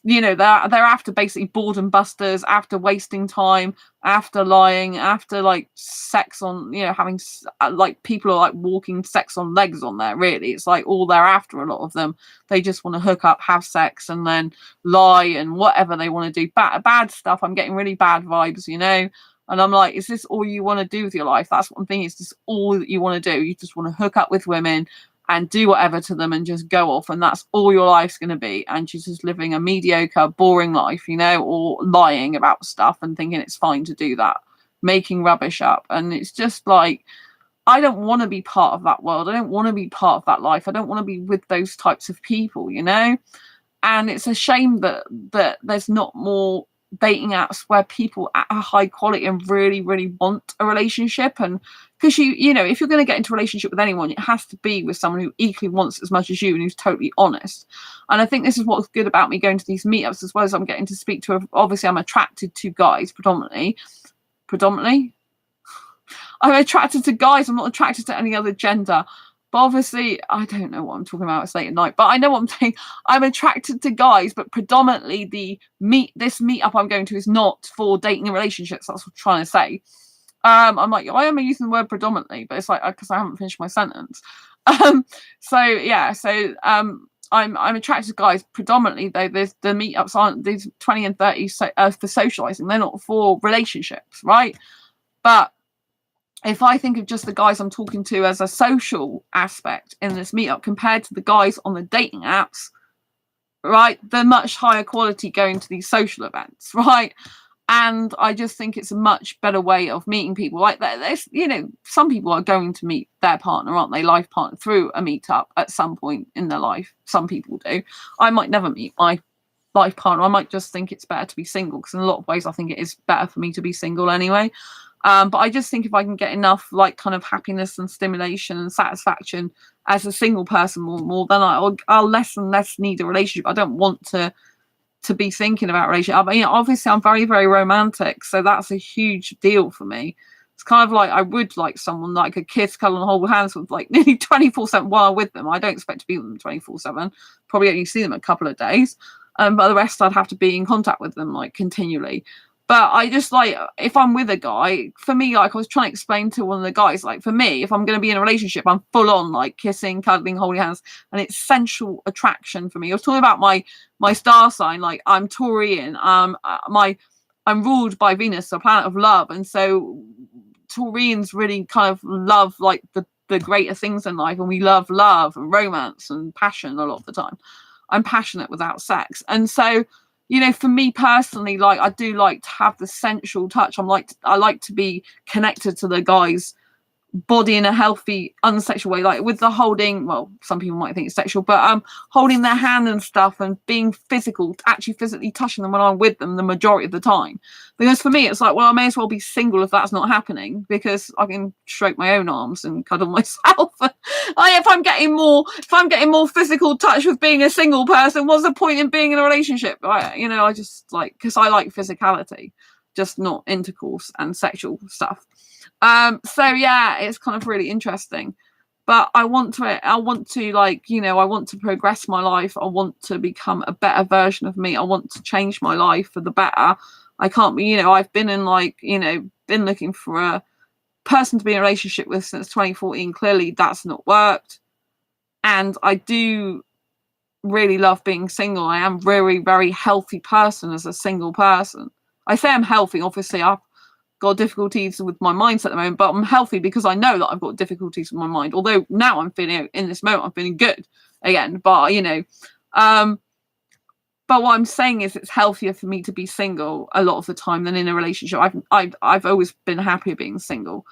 you know, they're after basically boredom busters, after wasting time, after lying, after like sex on, you know, having like people are like walking sex on legs on there. Really, it's like all they're after. A lot of them, they just want to hook up, have sex, and then lie and whatever they want to do. Bad stuff. I'm getting really bad vibes, you know. And I'm like, is this all you want to do with your life? That's one thing. It's just all that you want to do. You just want to hook up with women and do whatever to them and just go off, and that's all your life's going to be. And she's just living a mediocre, boring life, you know, or lying about stuff and thinking it's fine to do that, making rubbish up. And it's just like, I don't want to be part of that world. I don't want to be part of that life. I don't want to be with those types of people, you know. And it's a shame that there's not more dating apps where people at a high quality and really, really want a relationship. And because you know, if you're going to get into a relationship with anyone, it has to be with someone who equally wants as much as you and who's totally honest. And I think this is what's good about me going to these meetups, as well as I'm getting to speak to, obviously I'm attracted to guys predominantly. I'm attracted to guys. I'm not attracted to any other gender. But obviously, I don't know what I'm talking about. It's late at night. But I know what I'm saying. I'm attracted to guys, but predominantly this meetup I'm going to is not for dating and relationships. That's what I'm trying to say. I'm like, why am I using the word predominantly? But it's like, because I haven't finished my sentence. So yeah. So I'm attracted to guys predominantly, though. The meetups aren't these 20 and 30 for socializing. They're not for relationships, right? But if I think of just the guys I'm talking to as a social aspect in this meetup compared to the guys on the dating apps, right, they're much higher quality going to these social events, right? And I just think it's a much better way of meeting people. Like there's, you know, some people are going to meet their partner, aren't they, life partner, through a meetup at some point in their life. Some people do. I might never meet my life partner. I might just think it's better to be single, because in a lot of ways I think it is better for me to be single anyway. But I just think if I can get enough like kind of happiness and stimulation and satisfaction as a single person more, then I'll less and less need a relationship. I don't want to be thinking about relationship. I mean, obviously I'm very, very romantic, so that's a huge deal for me. It's kind of like I would like someone that I could kiss, cuddle, and hold hands with like nearly 24/7 while I'm with them. I don't expect to be with them 24/7. Probably only see them a couple of days. But the rest I'd have to be in contact with them like continually. But I just like, if I'm with a guy, for me, like I was trying to explain to one of the guys, like for me, if I'm going to be in a relationship, I'm full on like kissing, cuddling, holding hands, and it's sensual attraction for me. I was talking about my star sign, like I'm Taurian, I'm ruled by Venus, the planet of love, and so Taurians really kind of love like the greater things in life, and we love love and romance and passion a lot of the time. I'm passionate without sex, and so, you know, for me personally, like I do like to have the sensual touch. I like to be connected to the guy's body in a healthy, unsexual way, like with the holding. Well, some people might think it's sexual, but holding their hand and stuff and being physical, actually physically touching them when I'm with them the majority of the time. Because for me, it's like, well, I may as well be single if that's not happening, because I can stroke my own arms and cuddle myself. If I'm getting more physical touch with being a single person, what's the point in being in a relationship? I just like, because I like physicality, just not intercourse and sexual stuff. So yeah, it's kind of really interesting. But I want to like, you know, I want to progress my life. I want to become a better version of me. I want to change my life for the better. I can't be, you know, I've been in like, you know, been looking for a person to be in a relationship with since 2014. Clearly that's not worked. And I do really love being single. I am very, very healthy person as a single person. I say I'm healthy, obviously I've got difficulties with my mindset at the moment, but I'm healthy because I know that I've got difficulties with my mind. Although now I'm feeling, in this moment, I'm feeling good again. But you know, but what I'm saying is it's healthier for me to be single a lot of the time than in a relationship. I've always been happier being single.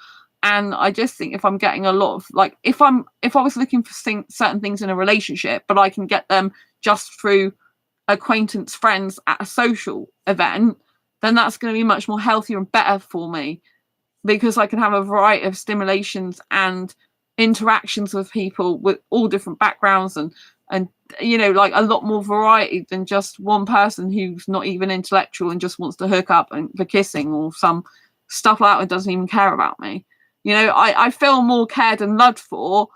And I just think if I'm getting a lot of like, if I was looking for certain things in a relationship, but I can get them just through acquaintance, friends at a social event, then that's going to be much more healthier and better for me, because I can have a variety of stimulations and interactions with people with all different backgrounds and you know, like a lot more variety than just one person who's not even intellectual and just wants to hook up and for kissing or some stuff like that and doesn't even care about me. You know, I feel more cared and loved for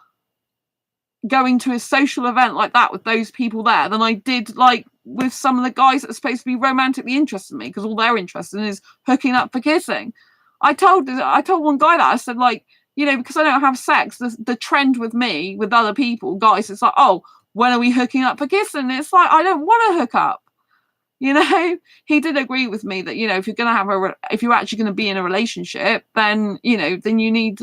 going to a social event like that with those people there than I did like with some of the guys that are supposed to be romantically interested in me, because all they're interested in is hooking up for kissing. I told one guy that, I said, like, you know, because I don't have sex, the trend with me with other people, guys, it's like, oh, when are we hooking up for kissing? It's like, I don't want to hook up. You know, he did agree with me that, you know, if you're going to have if you're actually going to be in a relationship, then, you know, then you need,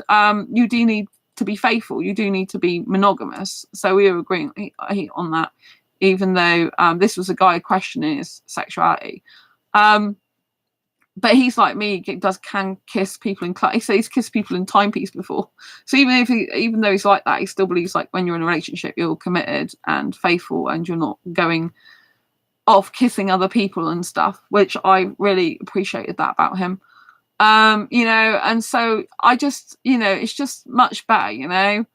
you do need to be faithful. You do need to be monogamous. So we were agreeing on that, even though this was a guy questioning his sexuality. But he's like me, can kiss people in he says he's kissed people in timepiece before. So even though he's like that, he still believes like when you're in a relationship, you're committed and faithful and you're not going off kissing other people and stuff, which I really appreciated that about him. You know, and so I just, you know, it's just much better, you know.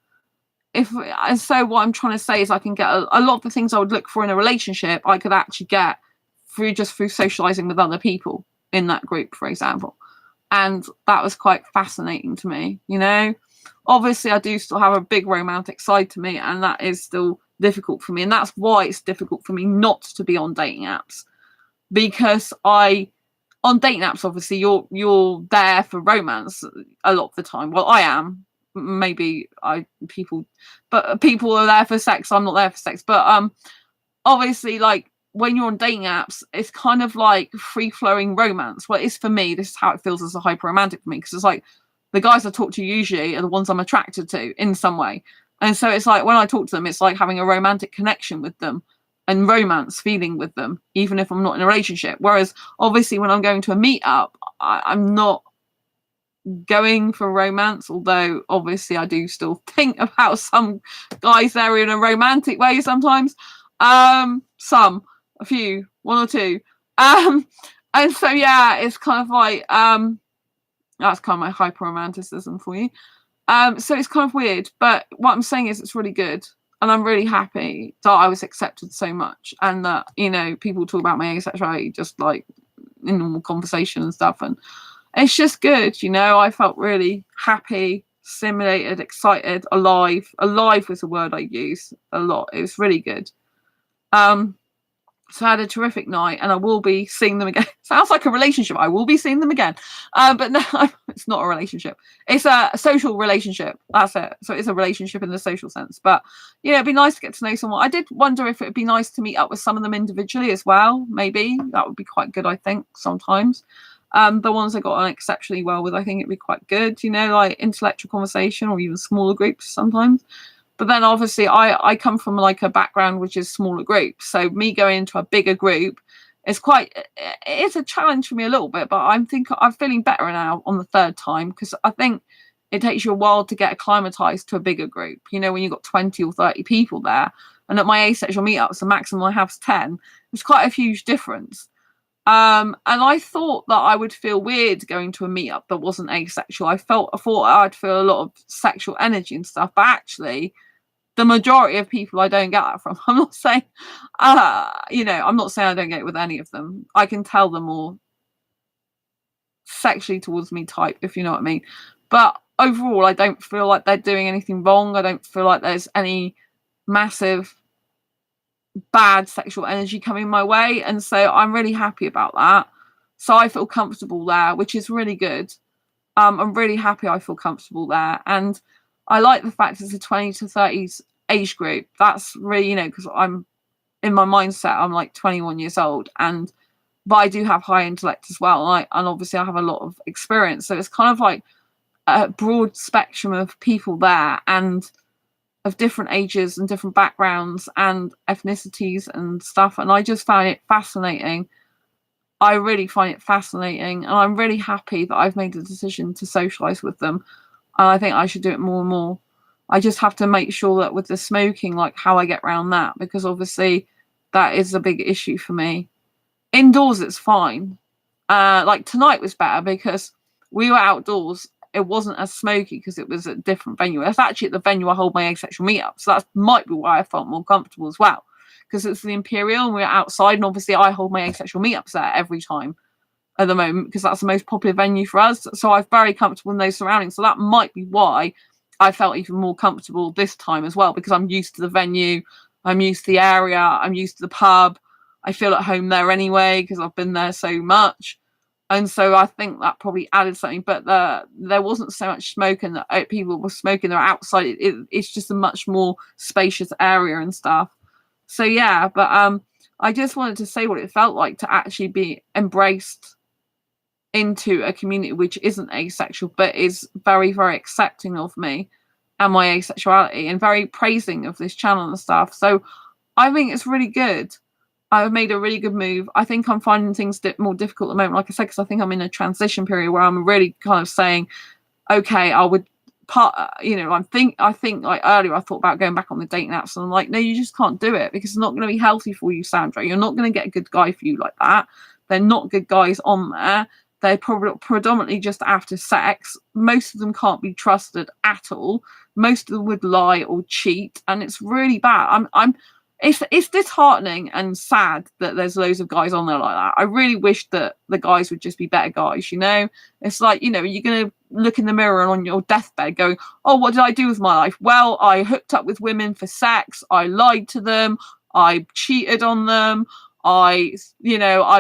And so what I'm trying to say is I can get a lot of the things I would look for in a relationship, I could actually get through socializing with other people in that group, for example. And that was quite fascinating to me, you know. Obviously I do still have a big romantic side to me, and that is still difficult for me, and that's why it's difficult for me not to be on dating apps, because on dating apps, obviously you're there for romance a lot of the time. Well, I am. Maybe people are there for sex. I'm not there for sex. But obviously, like when you're on dating apps, it's kind of like free flowing romance. Well, it is for me. This is how it feels as a hyper romantic for me, because it's like the guys I talk to usually are the ones I'm attracted to in some way, and so it's like when I talk to them, it's like having a romantic connection with them and romance feeling with them, even if I'm not in a relationship. Whereas obviously when I'm going to a meetup, I'm not going for romance, although obviously I do still think about some guys there in a romantic way sometimes. A few, one or two. And so yeah, it's kind of like that's kind of my hyper romanticism for you. So it's kind of weird, but what I'm saying is it's really good. And I'm really happy that I was accepted so much, and that, you know, people talk about my asexuality just like in normal conversation and stuff. And it's just good, you know. I felt really happy, stimulated, excited, alive. Alive was a word I use a lot. It was really good. So I had a terrific night, and I will be seeing them again. Sounds like a relationship. I will be seeing them again. But no, it's not a relationship. It's a social relationship. That's it. So it's a relationship in the social sense. But, you know, it'd be nice to get to know someone. I did wonder if it'd be nice to meet up with some of them individually as well. Maybe that would be quite good, I think, sometimes. The ones I got on exceptionally well with, I think it'd be quite good, you know, like intellectual conversation or even smaller groups sometimes. But then obviously I come from like a background which is smaller groups. So me going into a bigger group is it's a challenge for me a little bit, but I'm feeling better now on the third time, because I think it takes you a while to get acclimatized to a bigger group. You know, when you've got 20 or 30 people there, and at my asexual meetups, the maximum I have is 10. It's quite a huge difference. And I thought that I would feel weird going to a meetup that wasn't asexual. I thought I'd feel a lot of sexual energy and stuff, but actually the majority of people I don't get that from. I'm not saying, you know, I'm not saying I don't get it with any of them. I can tell them more sexually towards me type, if you know what I mean. But overall, I don't feel like they're doing anything wrong. I don't feel like there's any massive bad sexual energy coming my way. And so I'm really happy about that. So I feel comfortable there, which is really good. I'm really happy I feel comfortable there. And I like the fact it's a 20 to 30s age group. That's really, you know, because I'm in my mindset, I'm like 21 years old, but I do have high intellect as well. And obviously I have a lot of experience. So it's kind of like a broad spectrum of people there, and of different ages and different backgrounds and ethnicities and stuff. And I just found it fascinating. I really find it fascinating. And I'm really happy that I've made the decision to socialize with them. And I think I should do it more and more. I just have to make sure that with the smoking, like how I get around that, because obviously that is a big issue for me. Indoors, it's fine. Like tonight was better because we were outdoors it wasn't as smoky because it was a different venue. It's actually at the venue I hold my asexual meetup, so that might be why I felt more comfortable as well, because it's the Imperial and we're outside, and obviously I hold my asexual meetups there every time at the moment because that's the most popular venue for us. So I'm very comfortable in those surroundings. So that might be why I felt even more comfortable this time as well, because I'm used to the venue, I'm used to the area, I'm used to the pub. I feel at home there anyway because I've been there so much. And so I think that probably added something. But there wasn't so much smoke, and people were smoking. They're outside. It's just a much more spacious area and stuff. So yeah, but I just wanted to say what it felt like to actually be embraced into a community which isn't asexual but is very, very accepting of me and my asexuality and very praising of this channel and stuff. So I think it's really good. I've made a really good move. I think I'm finding things more difficult at the moment, like I said, because I think I'm in a transition period where I'm really kind of saying, okay, I would I think like earlier I thought about going back on the dating apps, and I'm like, no, you just can't do it because it's not going to be healthy for you, Sandra. You're not going to get a good guy for you like that. They're not good guys on there. They're predominantly just after sex. Most of them can't be trusted at all. Most of them would lie or cheat, and it's really bad. It's disheartening and sad that there's loads of guys on there like that. I really wish that the guys would just be better guys, you know? It's like, you know, you're going to look in the mirror and on your deathbed going, oh, what did I do with my life? Well, I hooked up with women for sex. I lied to them. I cheated on them. I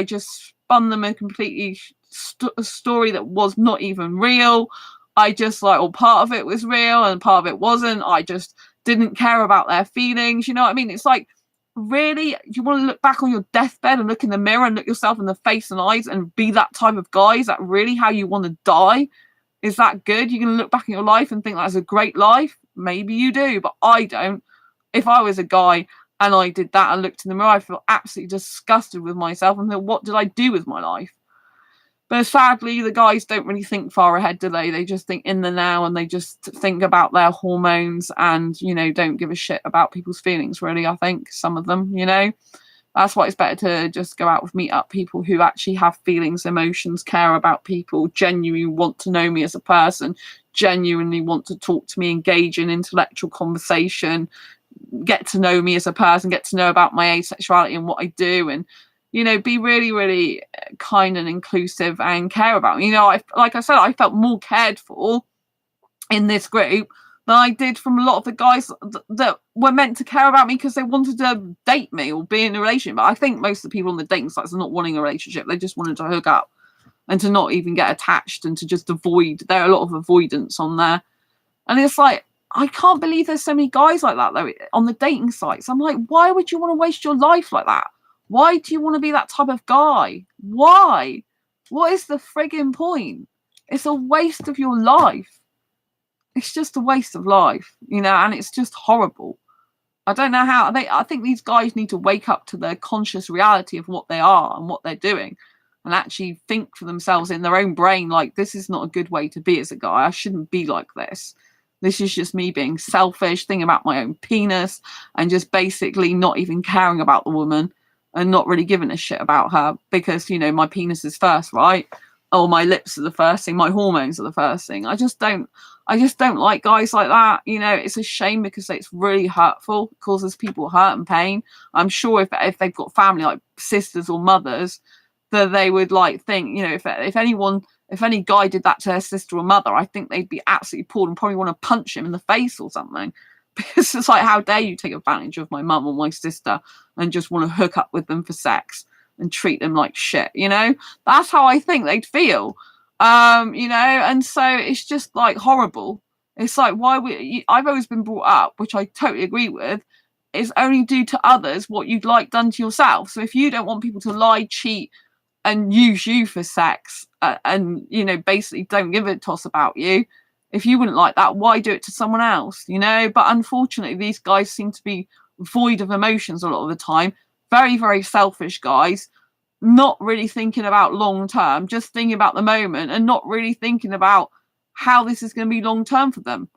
just spun them a completely story that was not even real. I just part of it was real and part of it wasn't. I just didn't care about their feelings. You know what I mean? It's like, really, you want to look back on your deathbed and look in the mirror and look yourself in the face and eyes and be that type of guy? Is that really how you want to die? Is that good? You're going to look back in your life and think that's a great life? Maybe you do, but I don't. If I was a guy and I did that and looked in the mirror, I feel absolutely disgusted with myself and think, what did I do with my life? But sadly, the guys don't really think far ahead, do they? They just think in the now, and they just think about their hormones and, you know, don't give a shit about people's feelings, really, I think. Some of them, you know. That's why it's better to just go out with Meetup people who actually have feelings, emotions, care about people, genuinely want to know me as a person, genuinely want to talk to me, engage in intellectual conversation, get to know me as a person, get to know about my asexuality and what I do, and, you know, be really, really kind and inclusive and care about me. You know, like I said, I felt more cared for in this group than I did from a lot of the guys that were meant to care about me because they wanted to date me or be in a relationship. But I think most of the people on the dating sites are not wanting a relationship. They just wanted to hook up and to not even get attached and to just avoid. There are a lot of avoidance on there. And it's like, I can't believe there's so many guys like that, though, on the dating sites. I'm like, why would you want to waste your life like that? Why do you want to be that type of guy? Why? What is the frigging point? It's a waste of your life. It's just a waste of life, you know, and it's just horrible. I don't know how I think these guys need to wake up to their conscious reality of what they are and what they're doing and actually think for themselves in their own brain, like, this is not a good way to be as a guy. I shouldn't be like this. This is just me being selfish, thinking about my own penis and just basically not even caring about the woman and not really giving a shit about her because, you know, my penis is first, right? Or my lips are the first thing, my hormones are the first thing. I just don't like guys like that. You know, it's a shame because it's really hurtful. It causes people hurt and pain. I'm sure if they've got family like sisters or mothers, that they would like think, you know, if any guy did that to their sister or mother, I think they'd be absolutely appalled and probably want to punch him in the face or something. Because it's like, how dare you take advantage of my mum or my sister and just want to hook up with them for sex and treat them like shit, you know? That's how I think they'd feel, you know? And so it's just like horrible. It's like, I've always been brought up, which I totally agree with, is only do to others what you'd like done to yourself. So if you don't want people to lie, cheat, and use you for sex and, you know, basically don't give a toss about you, if you wouldn't like that, why do it to someone else, you know? But unfortunately, these guys seem to be void of emotions a lot of the time. Very, very selfish guys, not really thinking about long term, just thinking about the moment and not really thinking about how this is going to be long term for them.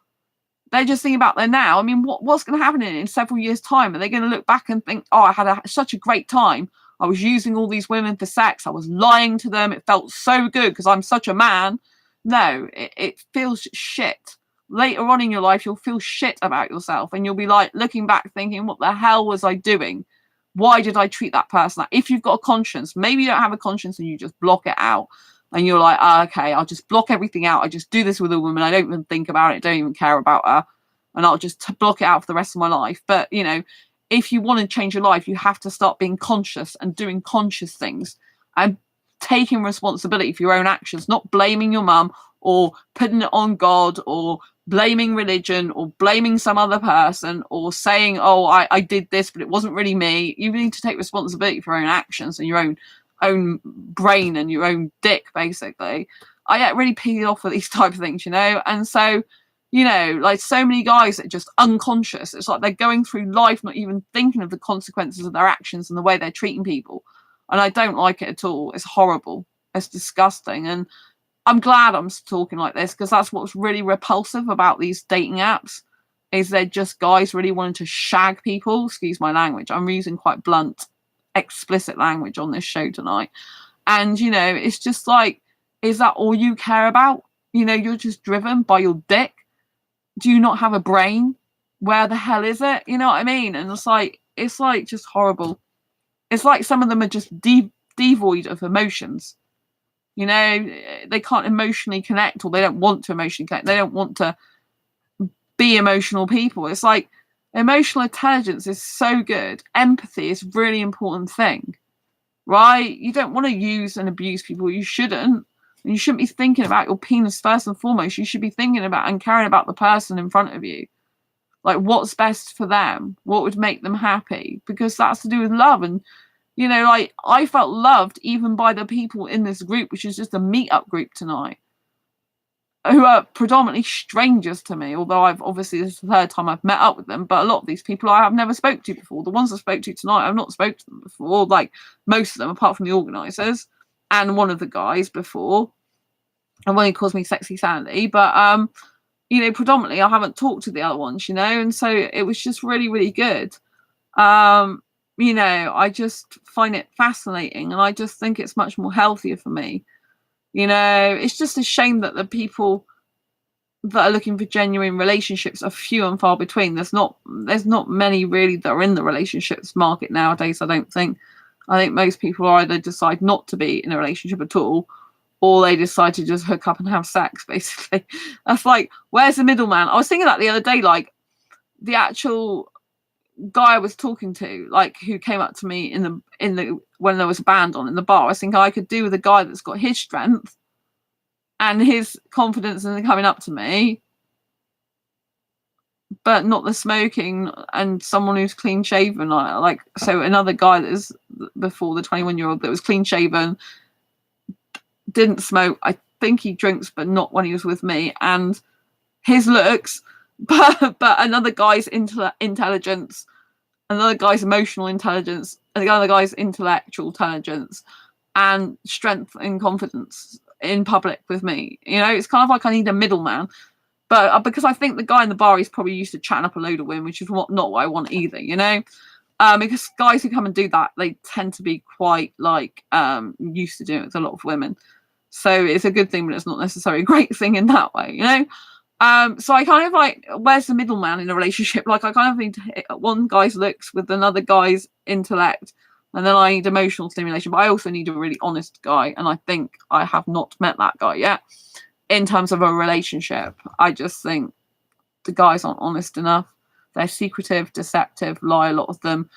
They're just thinking about their now. I mean, what's going to happen in several years' time? Are they going to look back and think, oh, I had such a great time. I was using all these women for sex. I was lying to them. It felt so good because I'm such a man. No, it feels shit. Later on in your life, you'll feel shit about yourself, and you'll be like looking back thinking, what the hell was I doing? Why did I treat that person? If you've got a conscience, maybe you don't have a conscience and you just block it out, and you're like, okay, I'll just block everything out. I just do this with a woman. I don't even think about it. Don't even care about her. And I'll just block it out for the rest of my life. But, you know, if you want to change your life, you have to start being conscious and doing conscious things and taking responsibility for your own actions, not blaming your mum or putting it on God or blaming religion or blaming some other person or saying, oh, I did this, but it wasn't really me. You need to take responsibility for your own actions and your own brain and your own dick, basically. I get really peed off with these type of things, you know? And so, you know, like so many guys that are just unconscious. It's like they're going through life not even thinking of the consequences of their actions and the way they're treating people. And I don't like it at all. It's horrible. It's disgusting. And I'm glad I'm talking like this, because that's what's really repulsive about these dating apps, is they're just guys really wanting to shag people. Excuse my language. I'm using quite blunt, explicit language on this show tonight. And, you know, it's just like, is that all you care about? You know, you're just driven by your dick. Do you not have a brain? Where the hell is it? You know what I mean? And it's like just horrible. It's like some of them are just devoid of emotions. You know, they can't emotionally connect, or they don't want to emotionally connect. They don't want to be emotional people. It's like emotional intelligence is so good. Empathy is a really important thing, right? You don't want to use and abuse people. You shouldn't. You shouldn't be thinking about your penis first and foremost. You should be thinking about and caring about the person in front of you. Like, what's best for them? What would make them happy? Because that's to do with love. And, you know, like, I felt loved even by the people in this group, which is just a meetup group tonight, who are predominantly strangers to me, although I've obviously, this is the third time I've met up with them, but a lot of these people I have never spoke to before. The ones I spoke to tonight, I've not spoken to them before, like most of them, apart from the organisers and one of the guys before, and when he calls me Sexy Sandy, but you know, predominantly I haven't talked to the other ones, you know, and so it was just really, really good. You know, I just find it fascinating, and I just think it's much more healthier for me. You know, it's just a shame that the people that are looking for genuine relationships are few and far between. There's not many really that are in the relationships market nowadays, I don't think. I think most people either decide not to be in a relationship at all, or they decide to just hook up and have sex, basically. That's like, where's the middleman? I was thinking that the other day, like, the actual guy I was talking to, like, who came up to me in the when there was a band on in the bar, I was thinking I could do with a guy that's got his strength and his confidence in coming up to me, but not the smoking, and someone who's clean shaven. Like, so another guy that is before the 21-year-old that was clean shaven, didn't smoke. I think he drinks, but not when he was with me, and his looks, but another guy's intelligence, another guy's emotional intelligence, and the other guy's intellectual intelligence, and strength and confidence in public with me. You know, it's kind of like I need a middleman. But because I think the guy in the bar is probably used to chatting up a load of women, which is not what I want either, you know? Because guys who come and do that, they tend to be quite, like, used to doing it with a lot of women. So it's a good thing, but it's not necessarily a great thing in that way, you know? So I kind of like, where's the middleman in a relationship? Like, I kind of need to hit one guy's looks with another guy's intellect, and then I need emotional stimulation. But I also need a really honest guy, and I think I have not met that guy yet. In terms of a relationship, I just think the guys aren't honest enough. They're secretive, deceptive, lie, a lot of them.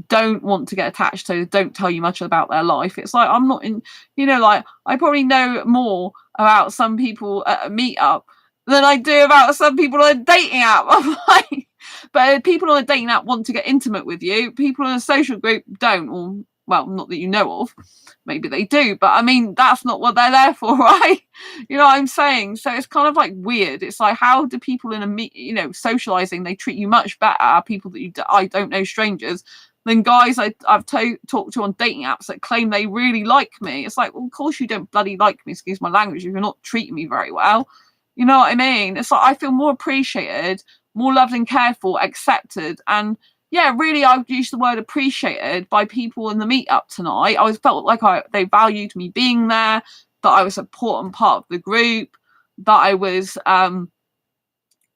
Don't want to get attached to, don't tell you much about their life. It's like, I'm not in, you know, like, I probably know more about some people at a meetup than I do about some people on a dating app. I'm like, but people on a dating app want to get intimate with you. People in a social group don't, or, well, not that you know of. Maybe they do, but I mean, that's not what they're there for, right? You know what I'm saying? So it's kind of like weird. It's like, how do people in a you know, socializing, they treat you much better, people that I don't know, strangers, than guys I've talked to on dating apps that claim they really like me. It's like, well, of course you don't bloody like me, excuse my language, if you're not treating me very well. You know what I mean? It's like, I feel more appreciated, more loved and cared for, accepted, and yeah, really, I've used the word appreciated by people in the meetup tonight. I felt like they valued me being there, that I was an important part of the group. that I was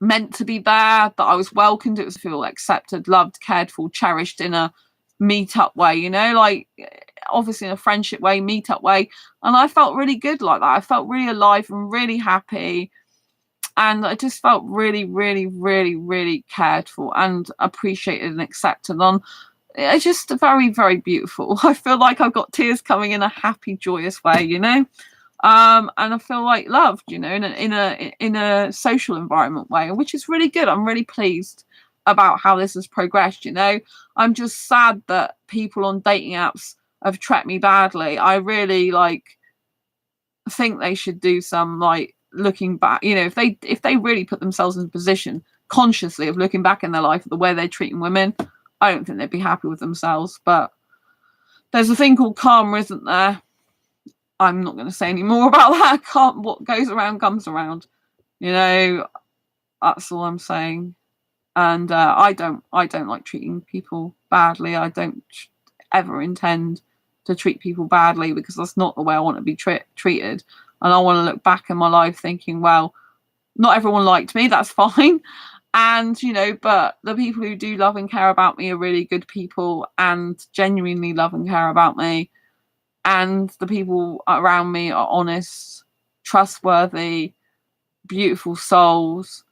meant to be there, that I was welcomed. It was feel accepted, loved, cared for, cherished in a meetup way, you know, like obviously in a friendship way, meetup way. And I felt really good like that. I felt really alive and really happy. And I just felt really, really, really, really cared for and appreciated and accepted. And it's just very, very beautiful. I feel like I've got tears coming in a happy, joyous way, you know. And I feel like loved, you know, in a social environment way, which is really good. I'm really pleased about how this has progressed, you know. I'm just sad that people on dating apps have treated me badly. I really think they should do some looking back, you know, if they really put themselves in a position consciously of looking back in their life at the way they're treating women, I don't think they'd be happy with themselves. But there's a thing called karma, isn't there? I'm not going to say any more about that. What goes around comes around, you know. That's all I'm saying. And I don't like treating people badly. I don't ever intend to treat people badly, because that's not the way I want to be treated. And I want to look back in my life thinking, well, not everyone liked me, that's fine. And, you know, but the people who do love and care about me are really good people and genuinely love and care about me. And the people around me are honest, trustworthy, beautiful souls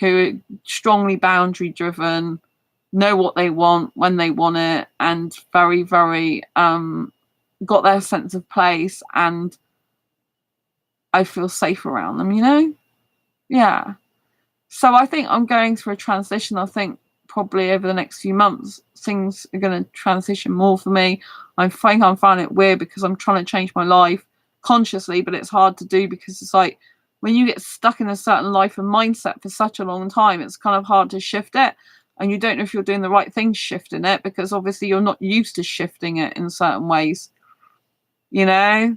who are strongly boundary driven, know what they want when they want it, and very, very got their sense of place, and I feel safe around them, you know? Yeah. So I think I'm going through a transition. I think probably over the next few months, things are going to transition more for me. I think I'm finding it weird because I'm trying to change my life consciously, but it's hard to do because it's like when you get stuck in a certain life and mindset for such a long time, it's kind of hard to shift it. And you don't know if you're doing the right thing shifting it, because obviously you're not used to shifting it in certain ways, you know?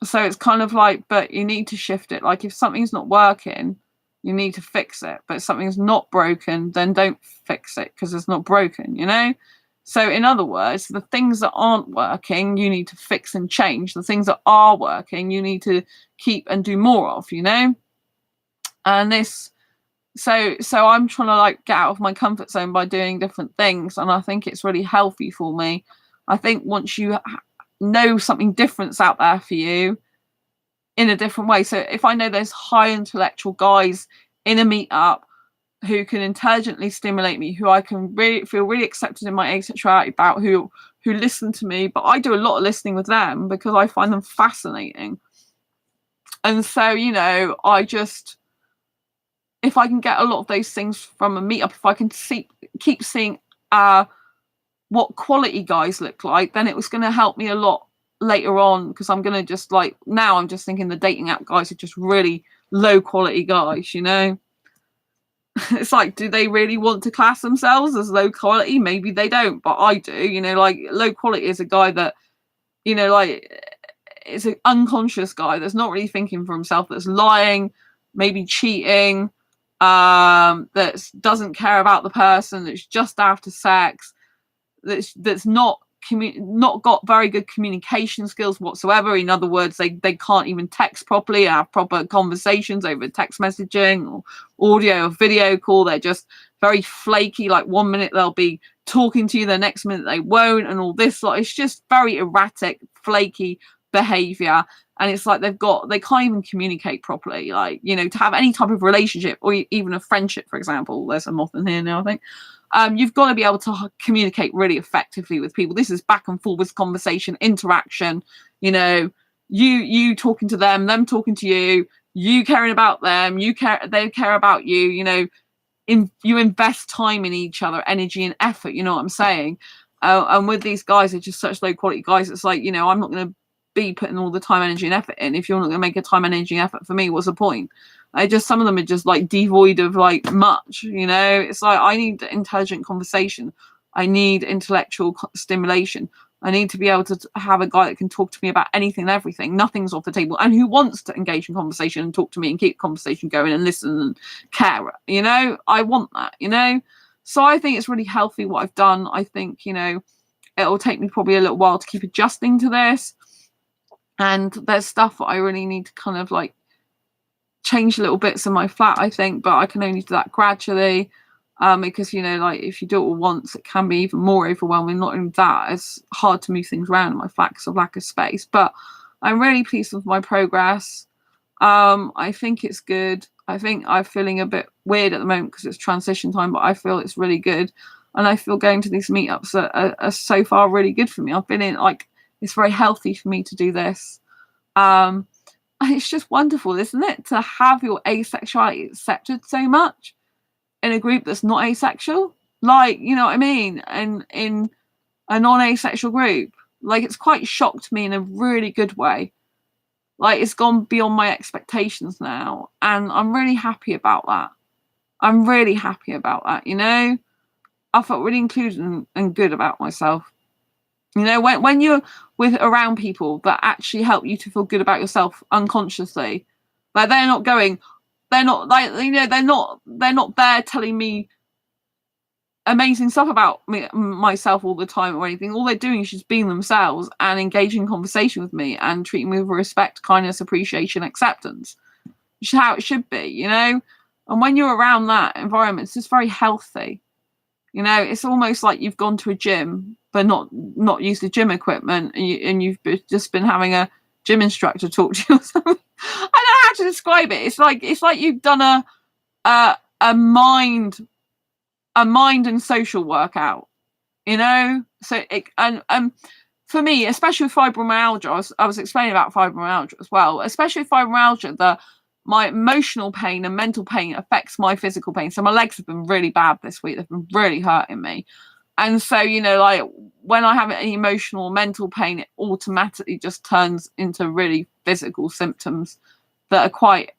So it's kind of like, but you need to shift it. Like if something's not working, you need to fix it. But if something's not broken, then don't fix it because it's not broken, you know? So in other words, the things that aren't working, you need to fix and change. The things that are working, you need to keep and do more of, you know? And this, so I'm trying to get out of my comfort zone by doing different things. And I think it's really healthy for me. I think once you know something different's out there for you in a different way. So if I know there's high intellectual guys in a meetup who can intelligently stimulate me, who I can really feel really accepted in my asexuality about, who listen to me, but I do a lot of listening with them because I find them fascinating. And so, you know, if I can get a lot of those things from a meetup, if I can keep seeing what quality guys look like, then it was going to help me a lot later on, because I'm going to just now I'm just thinking the dating app guys are just really low quality guys, you know. It's like, do they really want to class themselves as low quality? Maybe they don't, but I do, you know. Low quality is a guy that, you know, is an unconscious guy that's not really thinking for himself, that's lying, maybe cheating, that doesn't care about the person, that's just after sex, that's not got very good communication skills whatsoever. In other words, they can't even text properly, have proper conversations over text messaging or audio or video call. They're just very flaky. Like 1 minute they'll be talking to you, the next minute they won't, and all this. It's just very erratic, flaky behavior. And it's like they can't even communicate properly, you know, to have any type of relationship or even a friendship, for example. There's a moth in here now, I think. You've got to be able to communicate really effectively with people. This is back and forth conversation, interaction, you know, you talking to them talking to you, you caring about them, they care about you, you know, you invest time in each other, energy and effort, you know what I'm saying? And with these guys, they're just such low quality guys. It's like, you know, I'm not going to be putting all the time, energy and effort in. If you're not going to make a time, energy and effort for me, what's the point? Some of them are just devoid of much, you know. It's like, I need intelligent conversation. I need intellectual stimulation. I need to be able to have a guy that can talk to me about anything and everything. Nothing's off the table, and who wants to engage in conversation and talk to me and keep conversation going and listen and care, you know. I want that, you know. So I think it's really healthy what I've done. I think, you know, it'll take me probably a little while to keep adjusting to this, and there's stuff that I really need to kind of change little bits in my flat, I think, but I can only do that gradually. Because, you know, like if you do it all once, it can be even more overwhelming. Not only that, it's hard to move things around in my flat because of lack of space. But I'm really pleased with my progress. I think it's good. I think I'm feeling a bit weird at the moment because it's transition time, but I feel it's really good. And I feel going to these meetups are so far really good for me. I've been in, like, it's very healthy for me to do this. And it's just wonderful, isn't it, to have your asexuality accepted so much in a group that's not asexual, like, you know what I mean, and in a non-asexual group. Like, it's quite shocked me in a really good way. Like, it's gone beyond my expectations now, and I'm really happy about that. I'm really happy about that, you know. I felt really included and good about myself. You know, when you're with around people that actually help you to feel good about yourself unconsciously, like they're not like, you know, they're not there telling me amazing stuff about myself all the time or anything. All they're doing is just being themselves and engaging in conversation with me and treating me with respect, kindness, appreciation, acceptance, which is how it should be, you know. And when you're around that environment, it's just very healthy. You know, it's almost like you've gone to a gym but not used the gym equipment, and you've just been having a gym instructor talk to you or something. I don't know how to describe it. It's like you've done a mind and social workout, you know. So it, and for me, especially with fibromyalgia, I was explaining about fibromyalgia as well. Especially with fibromyalgia, my emotional pain and mental pain affects my physical pain. So my legs have been really bad this week. They've been really hurting me. And so, you know, like when I have any emotional or mental pain, it automatically just turns into really physical symptoms that are quite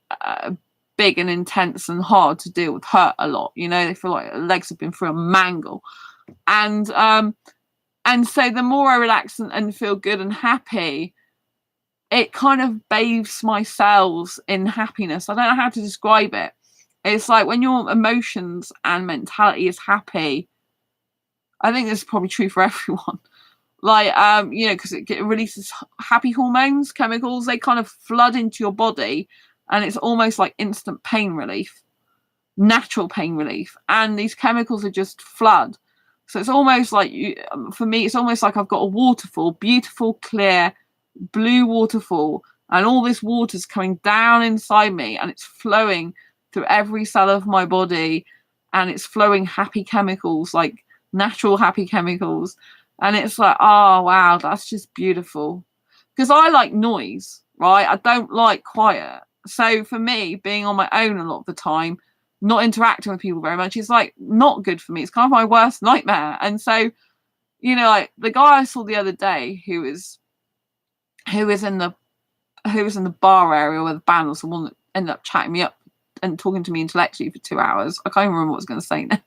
big and intense and hard to deal with, hurt a lot. You know, they feel like their legs have been through a mangle. And so the more I relax and feel good and happy, it kind of bathes my cells in happiness. I don't know how to describe it. It's like when your emotions and mentality is happy, I think this is probably true for everyone. Like, you know, because it releases happy hormones, chemicals, they kind of flood into your body, and it's almost like instant pain relief, natural pain relief. And these chemicals are just flood. So it's almost like, for me, it's almost like I've got a waterfall, beautiful, clear, blue waterfall, and all this water's coming down inside me, and it's flowing through every cell of my body, and it's flowing happy chemicals, like natural happy chemicals. And it's like, oh wow, that's just beautiful. Because I like noise, right? I don't like quiet. So for me, being on my own a lot of the time, not interacting with people very much, is like not good for me. It's kind of my worst nightmare. And so, you know, like the guy I saw the other day who was in the bar area where the band was the one that ended up chatting me up and talking to me intellectually for 2 hours. I can't even remember what I was going to say now.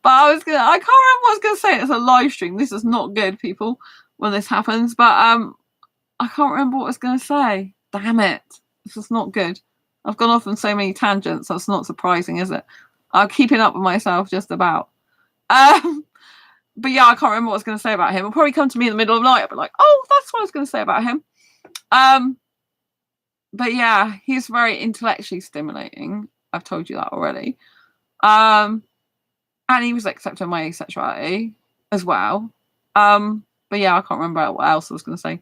But I can't remember what I was going to say. It's a live stream. This is not good, people, when this happens. But I can't remember what I was going to say. Damn it. This is not good. I've gone off on so many tangents. That's not surprising, is it? I'm keeping up with myself just about. But yeah, I can't remember what I was going to say about him. It'll probably come to me in the middle of the night. I'll be like, oh, that's what I was going to say about him. But yeah, he's very intellectually stimulating. I've told you that already. And he was accepting my asexuality as well. But yeah, I can't remember what else I was going to say.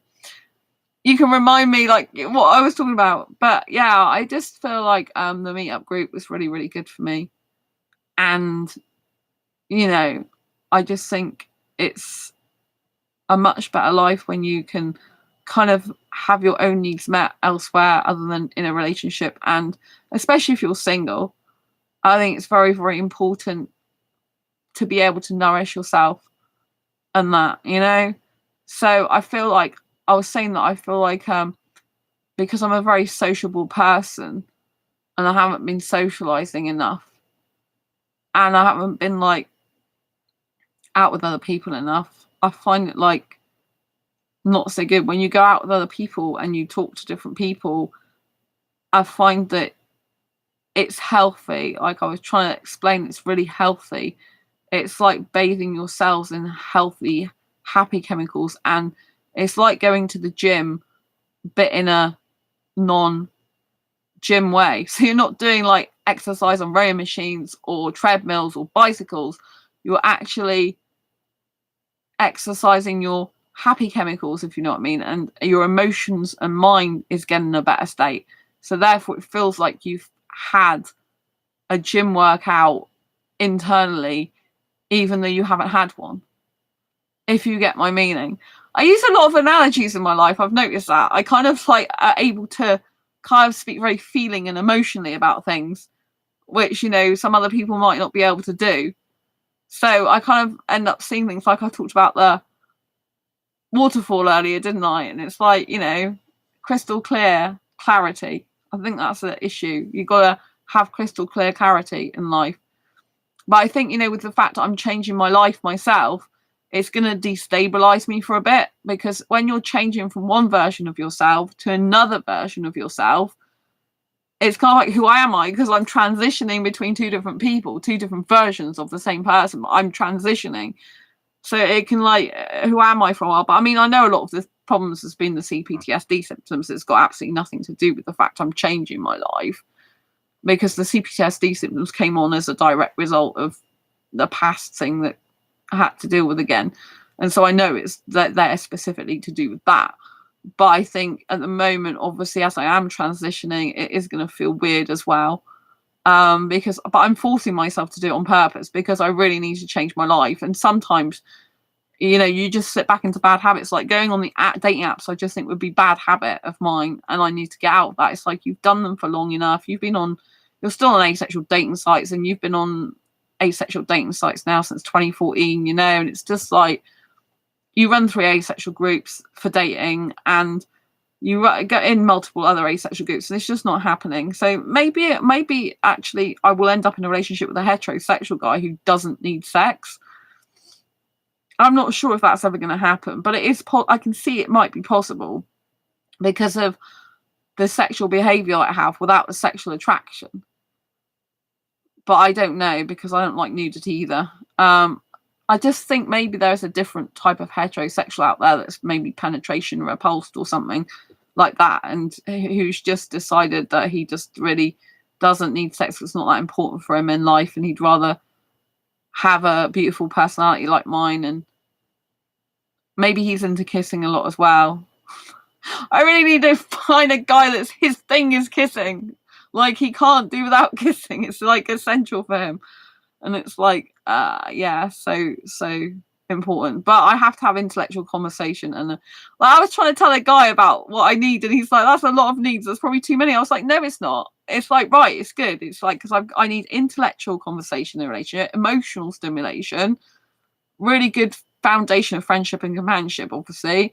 You can remind me, like, what I was talking about. But yeah, I just feel like the meetup group was really, really good for me. And, you know, I just think it's a much better life when you can kind of have your own needs met elsewhere other than in a relationship. And especially if you're single, I think it's very, very important to be able to nourish yourself and that, you know. So I feel like I was saying that I feel like because I'm a very sociable person and I haven't been socializing enough, and I haven't been like out with other people enough, I find it like not so good. When you go out with other people and you talk to different people, I find that it's healthy. Like I was trying to explain, it's really healthy. It's like bathing yourselves in healthy, happy chemicals. And it's like going to the gym, but in a non gym way. So you're not doing like exercise on rowing machines or treadmills or bicycles. You're actually exercising your happy chemicals, if you know what I mean, and your emotions and mind is getting in a better state. So therefore it feels like you've had a gym workout internally, even though you haven't had one, if you get my meaning. I use a lot of analogies in my life. I've noticed that I kind of like are able to kind of speak very feeling and emotionally about things, which, you know, some other people might not be able to do. So I kind of end up seeing things like I talked about the waterfall earlier, didn't I? And it's like, you know, crystal clear clarity. I think that's the issue. You've got to have crystal clear clarity in life. But I think, you know, with the fact that I'm changing my life myself, it's going to destabilize me for a bit, because when you're changing from one version of yourself to another version of yourself, it's kind of like, who am I? Because I'm transitioning between two different people, two different versions of the same person. I'm transitioning. So it can like, who am I for a while? But I mean, I know a lot of the problems has been the CPTSD symptoms. It's got absolutely nothing to do with the fact I'm changing my life, because the CPTSD symptoms came on as a direct result of the past thing that I had to deal with again. And so I know it's that they're specifically to do with that. But I think at the moment, obviously, as I am transitioning, it is going to feel weird as well. But I'm forcing myself to do it on purpose, because I really need to change my life. And sometimes, you know, you just slip back into bad habits, like going on the dating apps. I just think would be bad habit of mine, and I need to get out of that. It's like, you've done them for long enough. You're still on asexual dating sites, and you've been on asexual dating sites now since 2014, you know, and it's just like, you run through asexual groups for dating, and you get in multiple other asexual groups, and it's just not happening. So maybe actually I will end up in a relationship with a heterosexual guy who doesn't need sex. I'm not sure if that's ever going to happen, but it is. I can see it might be possible because of the sexual behavior I have without the sexual attraction. But I don't know, because I don't like nudity either. I just think maybe there's a different type of heterosexual out there that's maybe penetration repulsed or something like that, and who's just decided that he just really doesn't need sex. It's not that important for him in life, and he'd rather have a beautiful personality like mine. And maybe he's into kissing a lot as well. I really need to find a guy that's his thing is kissing. Like, he can't do without kissing. It's like essential for him. And it's like, yeah, so important. But I have to have intellectual conversation. And I was trying to tell a guy about what I need, and he's like, that's a lot of needs. That's probably too many. I was like, no, it's not. It's like, right, it's good. It's like, because I need intellectual conversation in a relationship, emotional stimulation, really good foundation of friendship and companionship, obviously.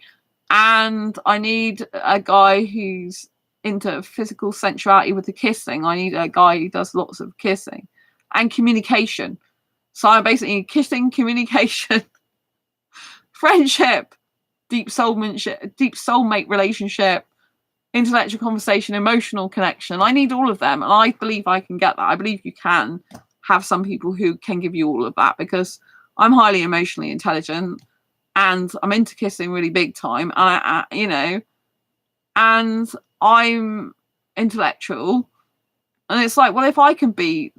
And I need a guy who's into physical sensuality with the kissing. I need a guy who does lots of kissing and communication. So I'm basically kissing, communication, friendship, deep soulmate relationship, intellectual conversation, emotional connection. I need all of them, and I believe I can get that. I believe you can have some people who can give you all of that, because I'm highly emotionally intelligent, and I'm into kissing really big time. And you know, and I'm intellectual, and it's like, well, if I can be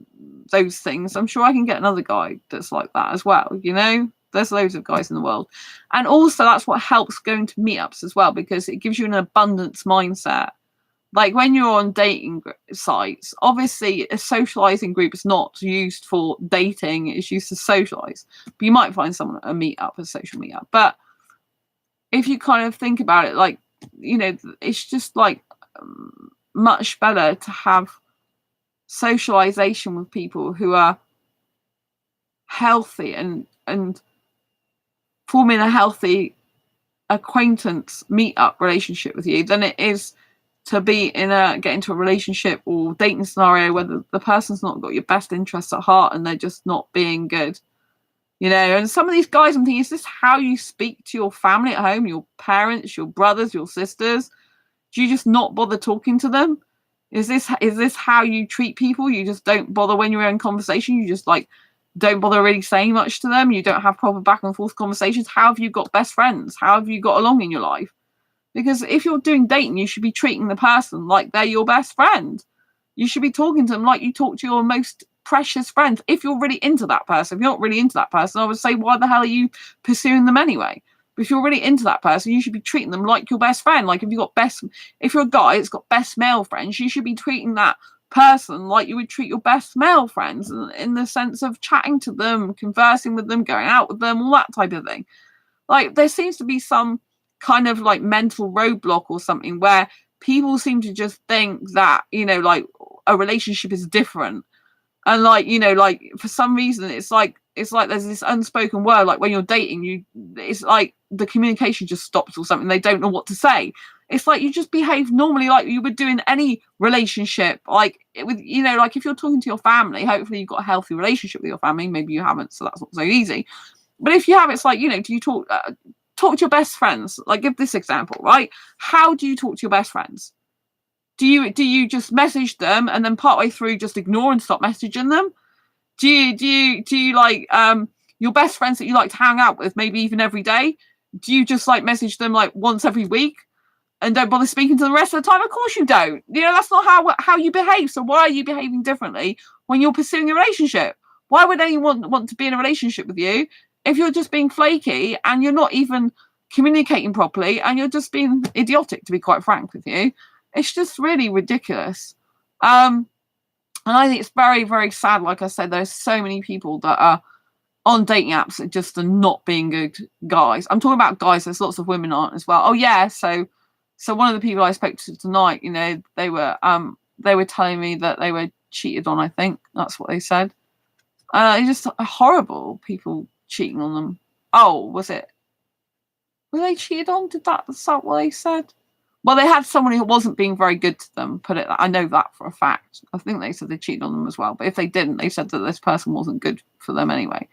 those things, I'm sure I can get another guy that's like that as well. You know, there's loads of guys in the world. And also that's what helps going to meetups as well, because it gives you an abundance mindset. Like, when you're on dating sites, obviously a socializing group is not used for dating, it's used to socialize. But you might find someone at a meetup, a social meetup. But if you kind of think about it, like, you know, it's just like much better to have socialization with people who are healthy and forming a healthy acquaintance meetup relationship with you than it is to get into a relationship or dating scenario where the person's not got your best interests at heart and they're just not being good, you know. And some of these guys, I'm thinking, is this how you speak to your family at home, your parents, your brothers, your sisters? Do you just not bother talking to them? Is this how you treat people? You just don't bother when you're in conversation. You just like don't bother really saying much to them. You don't have proper back and forth conversations. How have you got best friends? How have you got along in your life? Because if you're doing dating, you should be treating the person like they're your best friend. You should be talking to them like you talk to your most precious friends. If you're really into that person, if you're not really into that person, I would say, why the hell are you pursuing them anyway? But if you're really into that person, you should be treating them like your best friend. Like if you're a guy that's got best male friends, you should be treating that person like you would treat your best male friends, in the sense of chatting to them, conversing with them, going out with them, all that type of thing. Like there seems to be some kind of like mental roadblock or something where people seem to just think that, like a relationship is different. And like, like for some reason it's like there's this unspoken word, like when you're dating, it's like the communication just stops or something. They don't know what to say. It's like you just behave normally like you would do in any relationship. Like with, like if you're talking to your family, hopefully you've got a healthy relationship with your family. Maybe you haven't, so that's not so easy. But if you have, it's like, do you talk to your best friends? Like give this example, right? How do you talk to your best friends? Do you just message them and then partway through just ignore and stop messaging them? Do you like your best friends that you like to hang out with, maybe even every day? Do you just like message them like once every week and don't bother speaking to them the rest of the time? Of course you don't. That's not how you behave. So why are you behaving differently when you're pursuing a relationship? Why would anyone want to be in a relationship with you if you're just being flaky and you're not even communicating properly and you're just being idiotic, to be quite frank with you? It's just really ridiculous. And I think it's very, very sad. Like I said, there's so many people that are on dating apps that just are not being good guys. I'm talking about guys. There's lots of women aren't as well. Oh yeah. So one of the people I spoke to tonight, they were telling me that they were cheated on. I think that's what they said. It's just horrible. People cheating on them. Oh, were they cheated on? Is that what they said? Well, they had someone who wasn't being very good to them. I know that for a fact. I think they said they cheated on them as well. But if they didn't, they said that this person wasn't good for them anyway.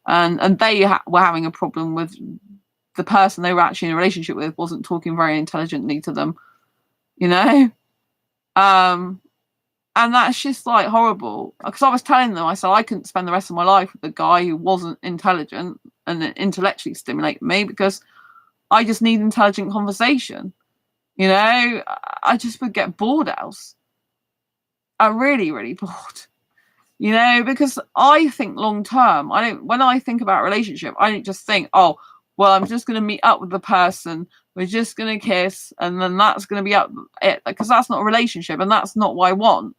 And they were having a problem with the person they were actually in a relationship with wasn't talking very intelligently to them, And that's just like horrible. Because I was telling them, I said I couldn't spend the rest of my life with a guy who wasn't intelligent and intellectually stimulating me, because I just need intelligent conversation. I just would get bored else. I'm really, really bored. Because I think long term, when I think about a relationship, I don't just think, oh, well, I'm just going to meet up with the person, we're just going to kiss, and then that's going to be it, because that's not a relationship, and that's not what I want.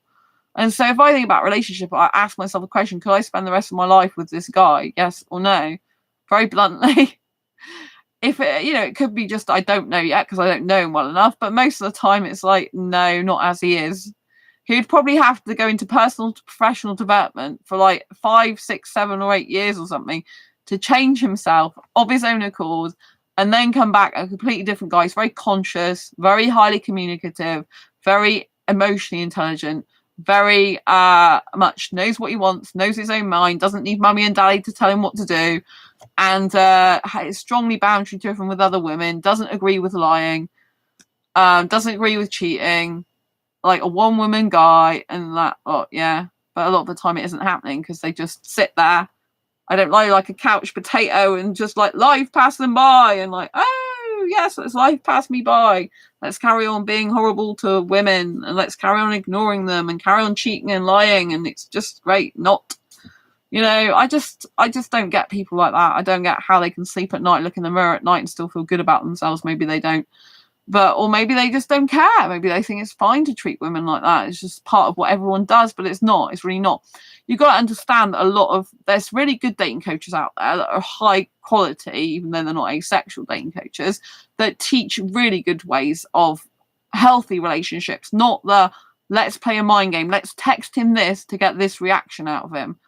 And so if I think about a relationship, I ask myself a question: could I spend the rest of my life with this guy? Yes or no? Very bluntly. If it could be just I don't know yet because I don't know him well enough, but most of the time it's like, no, not as he is. He'd probably have to go into personal to professional development for like 5, 6, 7 or 8 years or something to change himself of his own accord, and then come back a completely different guy. He's very conscious, very highly communicative, very emotionally intelligent, very much knows what he wants, knows his own mind, doesn't need mummy and daddy to tell him what to do, and is strongly boundary driven with other women, doesn't agree with lying, doesn't agree with cheating, like a one-woman guy, and that, yeah. But a lot of the time it isn't happening because they just sit there. I don't lie like a couch potato and just like life pass them by and like, oh yes, let's life pass me by. Let's carry on being horrible to women and let's carry on ignoring them and carry on cheating and lying, and it's just great not. I just don't get people like that. I don't get how they can sleep at night, look in the mirror at night and still feel good about themselves. Maybe they don't. Or maybe they just don't care. Maybe they think it's fine to treat women like that. It's just part of what everyone does, but it's not. It's really not. You've got to understand that there's really good dating coaches out there that are high quality, even though they're not asexual dating coaches, that teach really good ways of healthy relationships, not the let's play a mind game. Let's text him this to get this reaction out of him,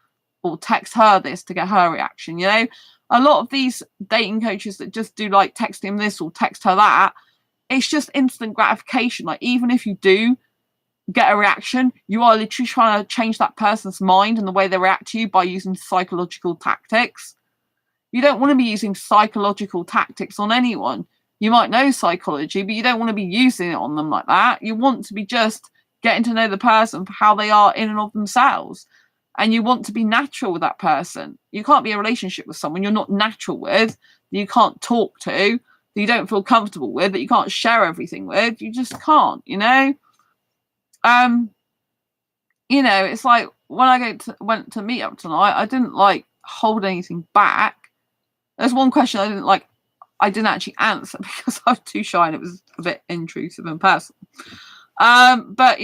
or text her this to get her reaction. A lot of these dating coaches that just do like text him this or text her that, it's just instant gratification. Like, even if you do get a reaction, you are literally trying to change that person's mind and the way they react to you by using psychological tactics. You don't want to be using psychological tactics on anyone. You might know psychology, but you don't want to be using it on them like that. You want to be just getting to know the person for how they are in and of themselves. And you want to be natural with that person. You can't be in a relationship with someone you're not natural with, that you can't talk to, that you don't feel comfortable with, that you can't share everything with. You just can't, you know, it's like when I went to Meetup tonight, I didn't like hold anything back. There's one question I didn't actually answer because I was too shy and it was a bit intrusive and personal. But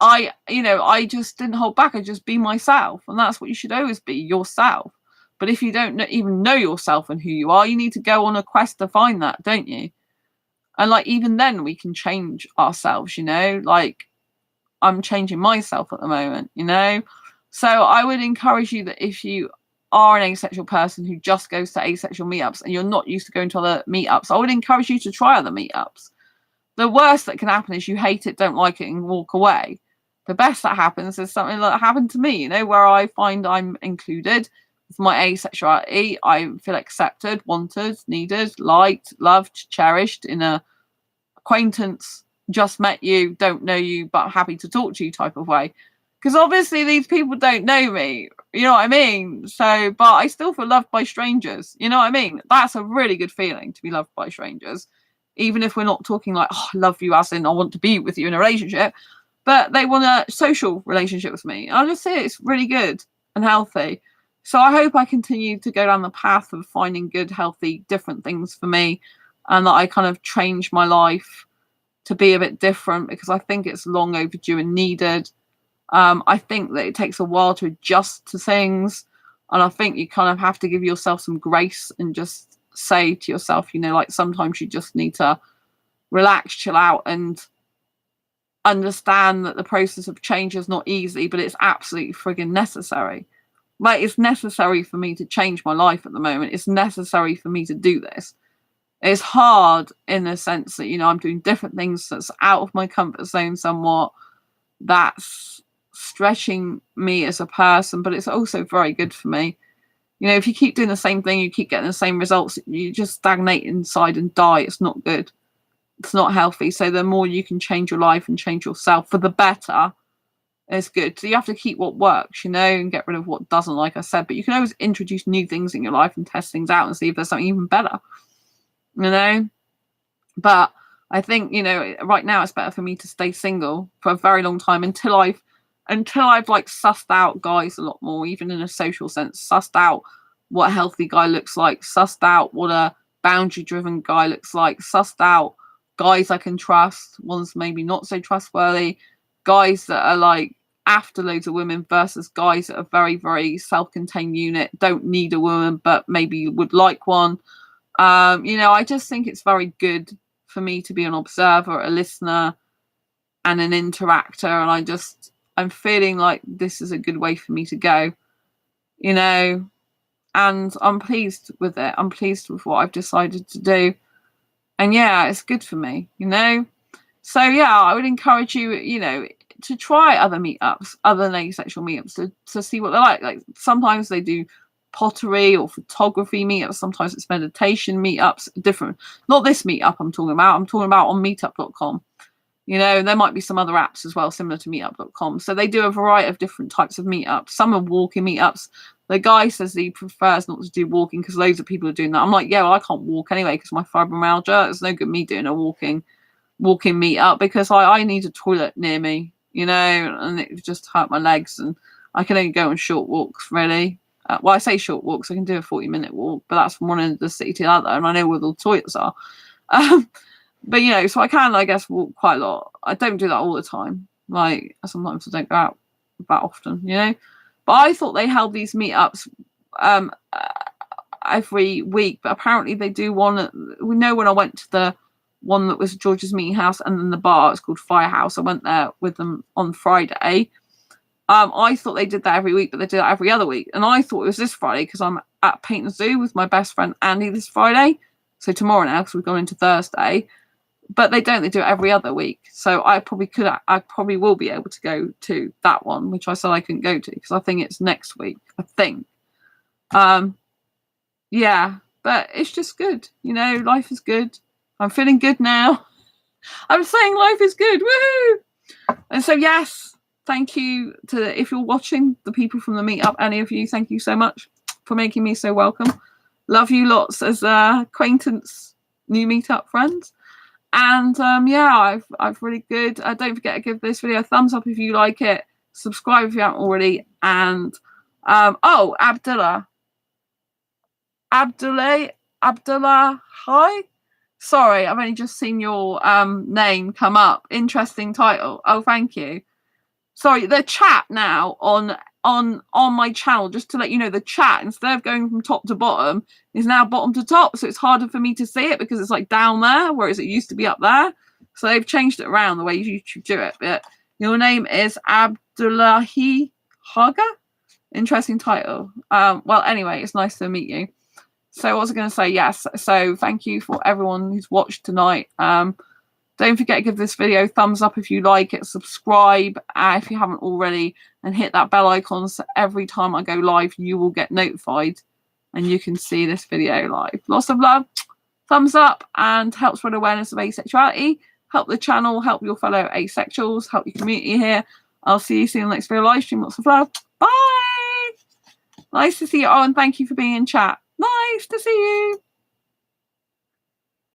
I just didn't hold back. I just be myself, and that's what you should always be, yourself. But if you don't even know yourself and who you are, you need to go on a quest to find that, don't you? And like even then, we can change ourselves. Like I'm changing myself at the moment. So I would encourage you that if you are an asexual person who just goes to asexual meetups and you're not used to going to other meetups, I would encourage you to try other meetups. The worst that can happen is you hate it, don't like it, and walk away. The best that happens is something that happened to me, where I find I'm included with my asexuality. I feel accepted, wanted, needed, liked, loved, cherished in a acquaintance, just met you, don't know you, but happy to talk to you type of way. Because obviously these people don't know me, you know what I mean? So, but I still feel loved by strangers, you know what I mean? That's a really good feeling, to be loved by strangers. Even if we're not talking like, oh, I love you as in I want to be with you in a relationship, but they want a social relationship with me. I just say it's really good and healthy. So I hope I continue to go down the path of finding good, healthy, different things for me, and that I kind of change my life to be a bit different, because I think it's long overdue and needed. I think that it takes a while to adjust to things, and I think you kind of have to give yourself some grace and just say to yourself, like sometimes you just need to relax, chill out, and understand that the process of change is not easy, but it's absolutely friggin' necessary. Like, it's necessary for me to change my life at the moment. It's necessary for me to do this. It's hard in the sense that, I'm doing different things that's out of my comfort zone somewhat. That's stretching me as a person, but it's also very good for me. If you keep doing the same thing, you keep getting the same results, you just stagnate inside and die. It's not good. It's not healthy. So the more you can change your life and change yourself for the better, it's good. So you have to keep what works, and get rid of what doesn't, like I said. But you can always introduce new things in your life and test things out and see if there's something even better, But I think, right now it's better for me to stay single for a very long time until I've like sussed out guys a lot more, even in a social sense, sussed out what a healthy guy looks like, sussed out what a boundary driven guy looks like, sussed out guys I can trust, ones maybe not so trustworthy, guys that are like after loads of women versus guys that are very, very self-contained unit, don't need a woman, but maybe would like one. I just think it's very good for me to be an observer, a listener, and an interactor. And I'm feeling like this is a good way for me to go, and I'm pleased with it. I'm pleased with what I've decided to do. And yeah, it's good for me, So yeah, I would encourage you, to try other meetups, other than asexual meetups, to see what they're like. Like sometimes they do pottery or photography meetups, sometimes it's meditation meetups, different. Not this meetup I'm talking about on meetup.com. There might be some other apps as well, similar to meetup.com. So they do a variety of different types of meetups. Some are walking meetups. The guy says he prefers not to do walking because loads of people are doing that. I'm like, yeah, well, I can't walk anyway because my fibromyalgia. It's no good me doing a walking meetup because I need a toilet near me, and it just hurt my legs, and I can only go on short walks, really. Well, I say short walks. I can do a 40-minute walk, but that's from one end of the city to the other, and I know where the toilets are. But so I can, I guess, walk quite a lot. I don't do that all the time. Like sometimes I don't go out that often, But I thought they held these meetups every week, but apparently they do one. We know when I went to the one that was George's Meeting House and then the bar, it's called Firehouse. I went there with them on Friday. I thought they did that every week, but they did that every other week. And I thought it was this Friday because I'm at Paint and Zoo with my best friend Andy this Friday. So tomorrow now, because we've gone into Thursday. But they don't. They do it every other week. So I probably will be able to go to that one, which I said I couldn't go to because I think it's next week. I think. Yeah, but it's just good. Life is good. I'm feeling good now. I'm saying life is good. Woohoo! And so, yes, thank you to, if you're watching, the people from the meetup, any of you, thank you so much for making me so welcome. Love you lots as acquaintance, new meetup friends. And yeah, I've really good. Don't forget to give this video a thumbs up if you like it. Subscribe if you haven't already. And oh, Abdullah, hi. Sorry, I've only just seen your name come up. Interesting title. Oh, thank you. Sorry, the chat now on my channel, just to let you know, the chat, instead of going from top to bottom, is now bottom to top. So it's harder for me to see it because it's like down there, whereas it used to be up there. So they've changed it around the way YouTube do it. But your name is Abdullahi Haga. Interesting title. Well, anyway, it's nice to meet you. So what was I going to say? Yes. So thank you for everyone who's watched tonight. Don't forget to give this video a thumbs up if you like it. Subscribe if you haven't already, and hit that bell icon so every time I go live, you will get notified and you can see this video live. Lots of love, thumbs up, and help spread awareness of asexuality. Help the channel, help your fellow asexuals, help your community here. I'll see you soon in the next video live stream. Lots of love. Bye. Nice to see you all, and thank you for being in chat. Nice to see you.